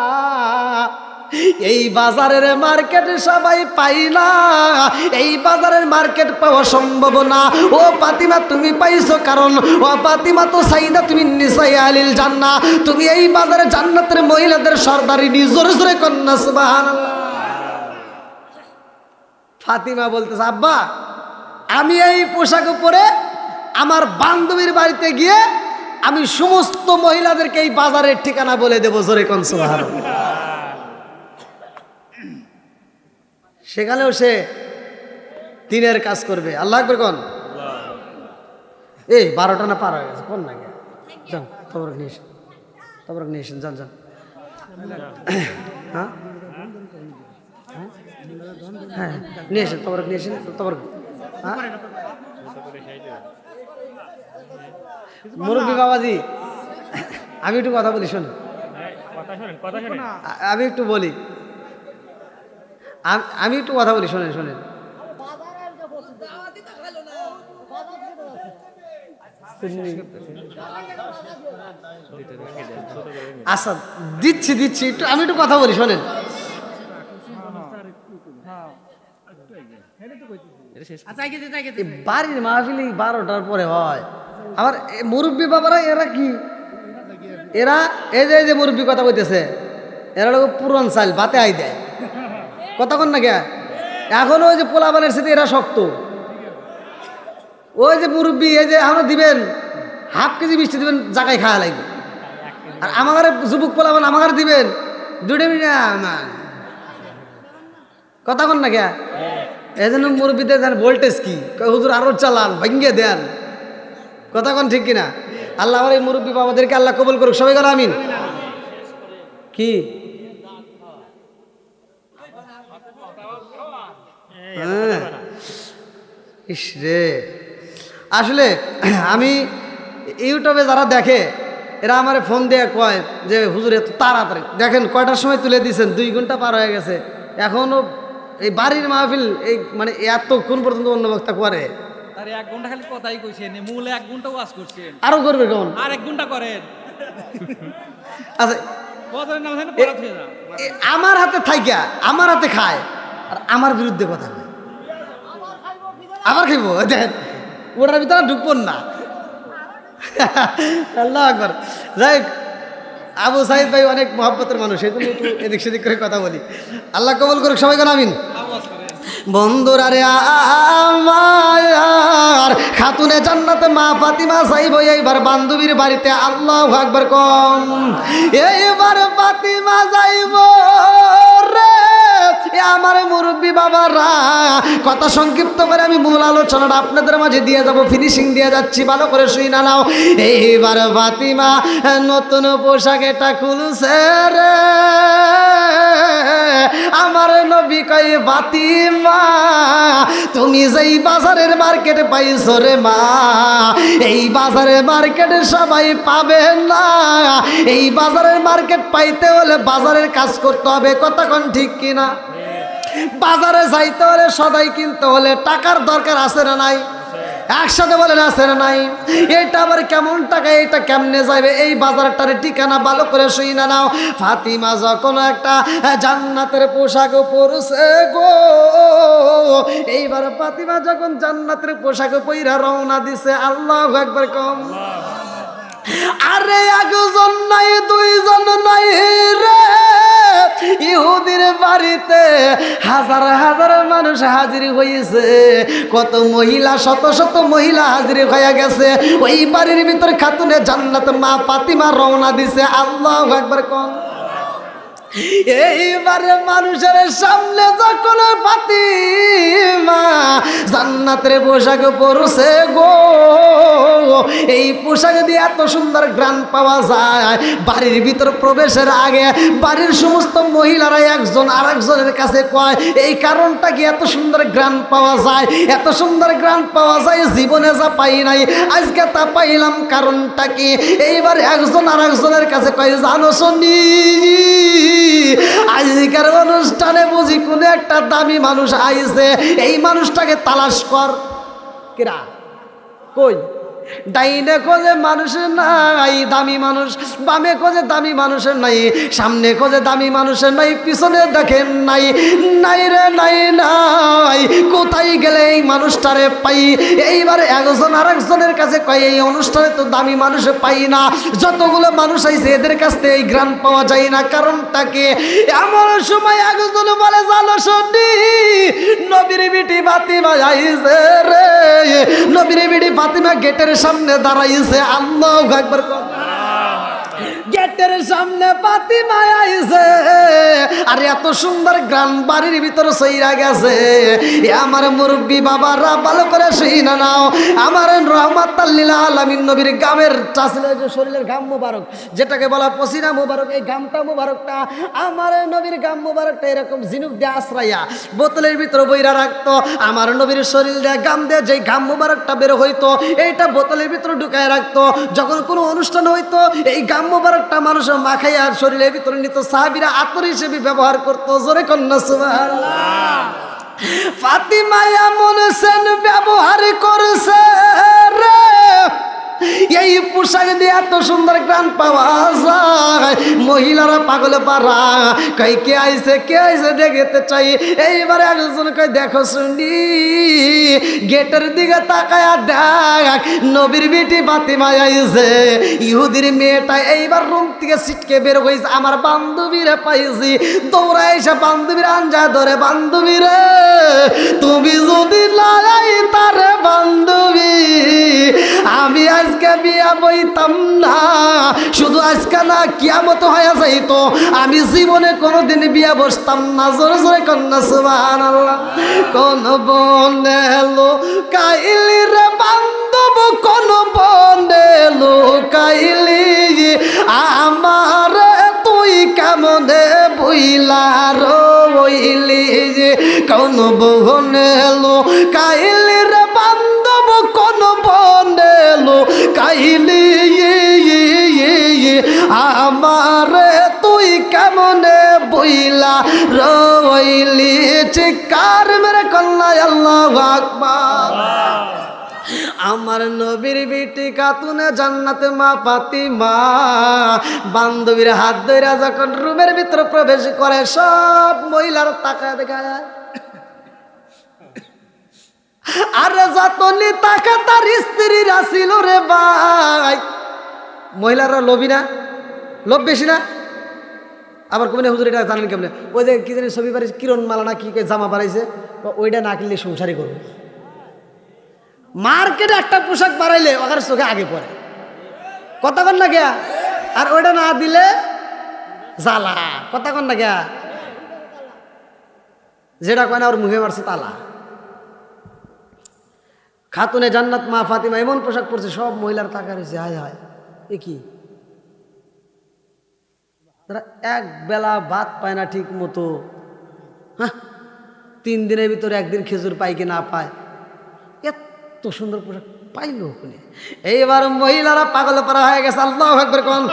এই বাজারের মার্কেট সবাই পাই না, এই বাজারের মার্কেট পাওয়া সম্ভব না। ও ফাতিমা তুমি পাইছো, কারণ ও ফাতিমা তো সাইদা তুমি নিসাই আলিল জান্নাহ, তুমি এই বাজারে জান্নাতের মহিলাদের সর্দারিনী। জোরে জোরে কন্যা সুবহানাল্লাহ। ফাতিমা বলতেছে, আব্বা আমি এই পোশাক পরে আমার বান্ধবীর বাড়িতে গিয়ে আমি সমস্ত মহিলাদেরকে এই বাজারের ঠিকানা বলে দেবো। জোরে কন সুবহানাল্লাহ। সেখানেও সে দিনের কাজ করবে। আল্লাহু আকবার কোন। এই 12টা না পার হয়ে গেছে, কোন না গিয়ে যান তবরক নিয়ে এসেন, তবরক নিয়ে এসেন, যান যান। হ্যাঁ হ্যাঁ নিয়ে এসেন, তবরক নিয়ে এসেন, তবরক। হ্যাঁ মুরব্বী বাবাজি আমি একটু কথা বলি, শোন আমি একটু বলি, আমি একটু কথা বলি, শোনেন শোনেন। আচ্ছা দিচ্ছি দিচ্ছি, একটু আমি একটু কথা বলি, শোনেন। বাড়ির মাহফিল 12টার পরে হয়। আবার মুরব্বী বাবারা এরা কি, এরা এই যে মুরব্বী কথা বলতেছে, এরা লোক পুরান চাল বাতে আই দেয় কতক্ষণ না কে। এখন ওই যে পোলাবানের সাথে এরা শক্ত, ওই যে মুরব্বী এই যে আমরা দিবেন হাফ কেজি মিষ্টি দিবেন, জায়গায় খাওয়া লাগবে। আর আমার যুবক পোলাবান আমার দিবেন 2 মিনিট কতক্ষণ না কে। এই জন্য মুরব্বীদের দেন ভোল্টেজ কি, হুজুর আরো চালান ভাঙ্গিয়ে দেন, কতক্ষণ ঠিক কিনা। আল্লাহ আমার এই মুরব্বী বাবাদেরকে আল্লাহ কবুল করুক, সবাই গেল আমিন। কি ইস রে, আসলে আমি ইউটিউবে যারা দেখে এরা আমার ফোন দিয়ে কয় যে হুজুর এত তাড়াতাড়ি দেখেন, কয়টার সময় তুলে দিয়েছেন, 2 ঘন্টা পার হয়ে গেছে, এখনো এই বাড়ির মাহফিল এই মানে এতক্ষণ পর্যন্ত অন্য বক্তা করে। আরে 1 ঘন্টা খালি কথাই কইছেন, মূলে 1 ঘন্টা ওয়াজ করছেন, আরো করবে কেমন, আর 1 ঘন্টা করেন। আচ্ছা আমার হাতে থাইকা আমার হাতে খায় আর আমার বিরুদ্ধে কথা কয়, আবার খাইব, দেখেন ওটার ভিতরে ঢুকবো না। আল্লাহু আকবার। যাই আবু সাইদ ভাই অনেক মহব্বতের মানুষ, সেই জন্য একটু এদিক সেদিক করে কথা বলি। আল্লাহ কবুল করুক, সবাই কোন আমিন। বন্ধুরা রে আমার খাতুনে জান্নাতে মা ফাতিমা যাইব এইবার বান্ধবীর বাড়িতে। আল্লাহু আকবার কম। এইবার ফাতিমা যাইব রে আমার মুরব্বী বাবারা। কথা সংক্ষিপ্ত করে আমি মূল আলোচনাটা আপনাদের মাঝে দিয়ে যাব, ফিনিশিং দিয়ে যাচ্ছি, ভালো করে শুই না নাও। এইবার ফাতিমা নতুন পোশাক এটা খুলছে রে। আমার নবী কয় ফাতিমা তুমি যেই বাজারের মার্কেটে পাইছো রে মা, এই বাজারের মার্কেটে সবাই পাবে না। এই বাজারের মার্কেট পাইতে হলে বাজারের কাজ করতে হবে। কথা কোন ঠিক কিনা? বাজারে যাইতে হলে সদাই কিনতে হলে টাকার দরকার আছে না নাই? একসাথে বলেন আছে না নাই? এটা আবার কেমন টাকা, এটা কেমনে যাবে? এই বাজারটার ঠিকানা ভালো করে শুই না নাও। ফাতিমা যখন একটা জান্নাতের পোশাক পরছে গো, এইবার ফাতিমা যখন জান্নাতের পোশাক পইরা রওনা দিছে। আল্লাহু আকবার কম। আরে একজন নাই দুইজন নাই রে, ইহুদির বাড়িতে হাজার হাজার মানুষ হাজির হয়েছে। কত মহিলা, শত শত মহিলা হাজির হয়ে গেছে। ওই বাড়ির ভিতর খাতুনে জান্নাত মা ফাতিমা রওনা দিছে। আল্লাহু আকবার কোন। এইবারে মানুষের সামনে যখন ফাতিমা জান্নাতের পোশাক পরছে গো, এই পোশাক দিয়ে এত সুন্দর গ্রান পাওয়া যায়। বাড়ির ভিতর প্রবেশের আগে বাড়ির সমস্ত মহিলারা একজন আরেকজনের কাছে কয় এই কারণটা কি এত সুন্দর গ্রান পাওয়া যায়, এত সুন্দর গ্রান পাওয়া যায়, জীবনে যা পাই নাই আজকে তা পাইলাম, কারণটা কি? এইবার একজন আরেকজনের কাছে কয় জানো শুনি আজকের অনুষ্ঠানে বুঝি কোনো একটা দামি মানুষ আইছে, এই মানুষটাকে তালাশ কর। কিরা কই? ডাইনে খোঁজে মানুষের নাই দামি মানুষ, বামে খোঁজে দামি মানুষের নাই, সামনে খোঁজে দামি মানুষের নাই, পিছনে দেখেন নাই, নাই রে নাই নাই। কোথায় গেলে এই মানুষটারে পাই? এইবারে একজন আরেকজনের কাছে কয় এই অনুষ্ঠানে তো দামি মানুষ পাই না, যতগুলো মানুষ আইছে এদের কাছ থেকে এই গ্রাম পাওয়া যায় না, কারণটা কি? এমন সময় একজন বলে জানো শুনি নবীর বিটি ফাতিমা আইছে রে। নবীর বিটি ফাতিমা গেটের সামনে দাঁড়াইছে। আল্লাহু আকবার। গেটের সামনে ফাতিমা আইছে, আর এত সুন্দর গ্রাম বাড়ির ভিতর সইরা গেছে। আমার মুরব্বী বাবারা ভালো করে শুই না নাও। আমার রহমাতাল লিল আলামিন নবীর গামের চাষলের যে শরীরের গাম মুবারক, যেটাকে বলা পসিনা মুবারক, এই গামটা মুবারকটা আমার নবীর গাম মুবারকটা এরকম ঝিনুক দিয়ে আশ্রাইয়া বোতলের ভিতরে বইরা রাখতো। আমার নবীর শরীর দিয়ে গাম দিয়ে যেই গাম মুবারকটা বের হইতো এইটা বোতলের ভিতরে ঢুকায় রাখতো। যখন কোনো অনুষ্ঠান হইতো এই গাম মুবারকটা মানুষ মাখাইয়া শরীরের ভিতরে নিত, সাহাবীরা আতর হিসেবে ব্যবহার করতো। জোরে কন্যা সুবহানাল্লাহ। ফাতিমা এমন সেন ব্যবহার করছে রে, এই পোশাক দিয়ে এত সুন্দর গ্রান পাওয়া যায়। মহিলারা পাগলে পারা কই কে আইছে কে আইছে দেখতে চাই। এইবারে একজন কই দেখো শুনি, গেটের দিকে তাকায়া দেখ নবীর বিটি ফাতিমা আইছে। ইহুদির মেয়েটা এইবার রুম থেকে ছিটকে বের হইছে। আমার বান্ধবীরে পাইছি, দৌড়া এসে বান্ধবীর আঞ্জা ধরে, বান্ধবী রে তুমি যদি নাই তারে বান্ধবী আমি আজকে বিয়া বইতাম না, শুধু আজকে না কিয়ামত হয়ে যাইতো, আমি জীবনে কোনোদিন বিয়া বসতাম না। জোরে জোরে কন্যা সুবহানাল্লাহ। কোন বনে লুকাইলি রে বান্ধব, কোন বনে লুকাইলি আমার তুই কেমনে বইলা রইলি, কোন বনে লুকাইলি রে বান্ধব, কোন বনে লুকাইলি আমারে তুই কেমনে বইলা রইলি। চিৎকার মেরে কন্যা আল্লাহু আকবার। আমার নবীর বিটি খাতুনে জান্নাতে মা ফাতিমা বান্ধবীর হাত ধইরা যখন রুমের ভিতরে প্রবেশ করে, সব মহিলার তাকায় দেখায়। আরে যতনি তাকা তার স্ত্রীরা ছিল রে ভাই। মহিলারা লোভী না? লোভ বেশি না? আবার কোন হুজুর এটা জানেন কেমনে? ওই যে কি জানি ছবি বাড়ি কিরণ মালা না কি জামা বাড়াইছে, ওইটা না কিনলে সংসারই করবো। মার্কেটে একটা পোশাক বাড়াইলে ওখানে চোখে আগে পড়ে, কথা কন না গিয়া, আর ওইটা না দিলে জ্বালা, কথা কন না গিয়া, যেটা কয় না ওর মুখে মারছে তালা। খাতুনে জান্নাত মা ফাতিমা এমন পোশাক পরছে, সব মহিলার টাকা রয়েছে, হায় হায় এ কি, তারা এক বেলা ভাত পায় না ঠিক মতো, হ্যাঁ 3 দিনের ভিতরে একদিন খেজুর পায় কি না পায়, এত সুন্দর পোশাক পাইল ওখানে। এইবার মহিলারা পাগল পারা হয়ে গেছে। আল্লাহু আকবার কোন।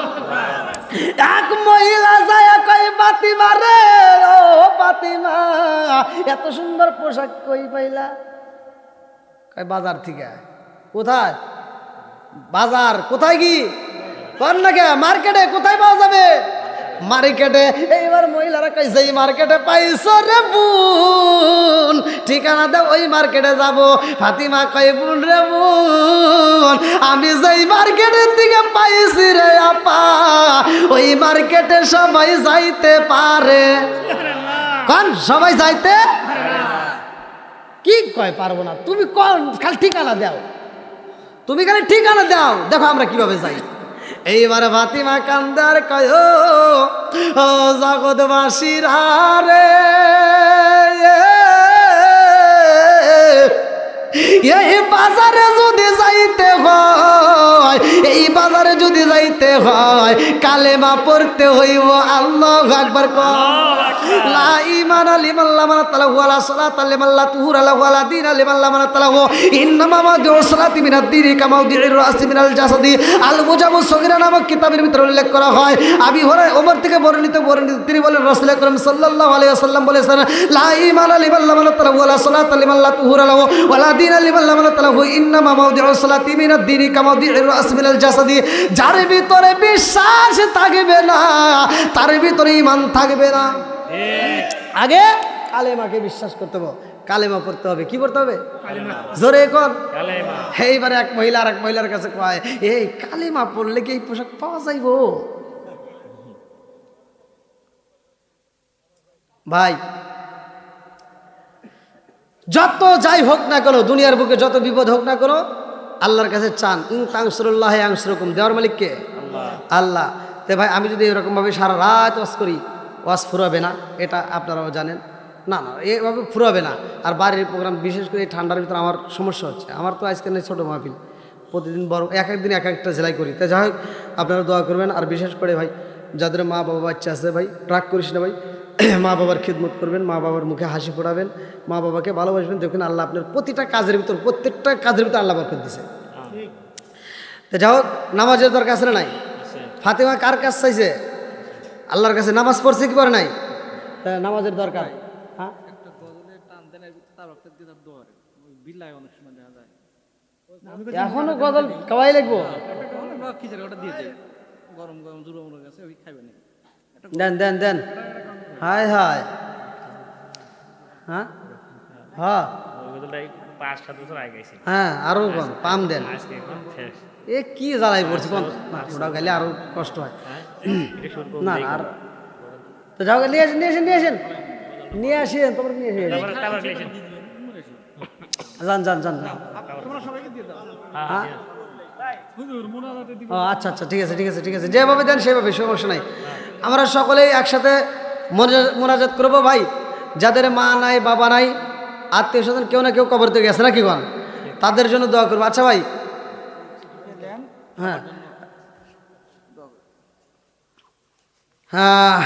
এক মহিলা যায় কই ফাতিমা রে, ও ফাতিমা এত সুন্দর পোশাক কই পাইলা? কই বাজার থেকে। কোথায় বাজার? কোথায় কি কর না কে, মার্কেটে। কোথায় পাওয়া যাবে? মার্কেটে। এইবার মহিলারা কই যেই মার্কেটে পাইছো রে বোন, ঠিকানা দাও, ওই মার্কেটে যাব। ফাতিমা কই বোন রে বোন, আমি যেই মার্কেটের দিকে পাইছি রে আপা, ওই মার্কেটে সবাই যাইতে পারে। কোন সবাই যাইতে? কি কয় পারবো না? তুমি কোন খালি ঠিকানা দাও, তুমি খালি ঠিকানা দাও, দেখো আমরা কিভাবে যাই। এইবার ফাতিমা কান্দার কয় ও জগৎবাসীরা রে, এই বাজারে যদি যাইতে হয়, এই বাজারে যদি যাইতে হয়, কালেমা পড়তে হইব। আল্লাহু আকবার কও। লা ঈমানা লিমান লা মানাত লাহু ওয়া লা সালাতা লিমান লা তুহুরা লাহু ওয়া লা দীনা লিমান লা মানাত লাহু। ইন্নামা মাওদিউস সালাতি মিনাদ দীনি কামা মাওদিউর রাসি মিনাল জাসাদি। আল মুজামু সগীরা নামক কিতাবের ভিতরে উল্লেখ করা হয়। আবি হুরায়রা ওমর থেকে বর্ণিত তিনি বলেন, রাসূল আকরাম সাল্লাল্লাহু আলাইহি ওয়াসাল্লাম বলেছেন, লা ঈমানা লিমান লা মানাত লাহু ওয়া লা সালাতা লিমান লা তুহুরা লাহু ওয়া লা দীনা লিমান লা মানাত লাহু। ইন্নামা মাওদিউস সালাতি মিনাদ দীনি কামা মাওদিউর রাসি মিনাল জাসাদি। যার ভিতরে বিশ্বাস থাকবে না, তার ভিতরে ঈমান থাকবে না। আগে কালেমাকে বিশ্বাস করতে হবে, কালেমা পড়তে হবে। কি পড়তে হবে? জোরে কর। এইবারে এক মহিলা আর এক মহিলার কাছে কয়, এই কালেমা পড়লে কি এই পোশাক পাওয়া যাইব? ভাই যত যাই হোক না কেন, দুনিয়ার বুকে যত বিপদ হোক না কেন, আল্লাহর কাছে চান। ইন তানসুরুল্লাহ ইয়ানসুরকুম। দেওয়ার মালিক কে? আল্লাহ। তে ভাই আমি যদি এরকমভাবে সারা রাত ওয়াজ করি, ওয়াজ ফুরাবে না, এটা আপনারাও জানেন। না না, এভাবে ফুরাবে না। আর বাড়ির প্রোগ্রাম, বিশেষ করে এই ঠান্ডার ভিতরে আমার সমস্যা হচ্ছে। আমার তো আজকে নেই ছোটো মাহফিল, প্রতিদিন বড়, এক একদিন এক একটা জেলায় করি। তাই যাই হোক আপনারা দোয়া করবেন। আর বিশেষ করে ভাই যাদের মা বাবা বাচ্চা আছে, ভাই রাগ করিস না ভাই, মা বাবার খিদমত করবেন, মা বাবার মুখে হাসি ফোটাবেন, মা বাবাকে ভালোবাসবেন। দেখুন আল্লাহ আপনার প্রতিটা কাজের ভিতর, প্রত্যেকটা কাজের ভিতর আল্লাহ বরকত দিছে। তো যাই হোক, নামাজের দরকার আছে না নাই? ফাতিমা কার কাজ চাইছে? আল্লাহর কাছে। নামাজ পড়ছে কি পড়ে নাই? নামাজের দরকার। হ্যাঁ এখনো গজল কাবাই লাগবো। দেন দেন দেন। হায় হায়। হ্যাঁ হ্যাঁ হ্যাঁ, আরো কম পাম দেন। এ কি জ্বালাই পড়ছে কোন, ওটা গেলে আরো কষ্ট হয়। না আর তো যাও, নিয়ে আসেন নিয়ে আসেন নিয়ে আসেন নিয়ে আসেন, তোমার নিয়ে আসেন। যান যান যান। আচ্ছা আচ্ছা, ঠিক আছে ঠিক আছে ঠিক আছে, যেভাবে দেন সেভাবে, সমস্যা নাই। আমরা সকলেই একসাথে মোনাজাত করবো। ভাই যাদের মা নাই, বাবা নাই, আত্মীয় স্বজন কেউ না কেউ কবর থেকে গেছে নাকি গন, তাদের জন্য দোয়া করবো। আচ্ছা ভাই, হ্যাঁ হ্যাঁ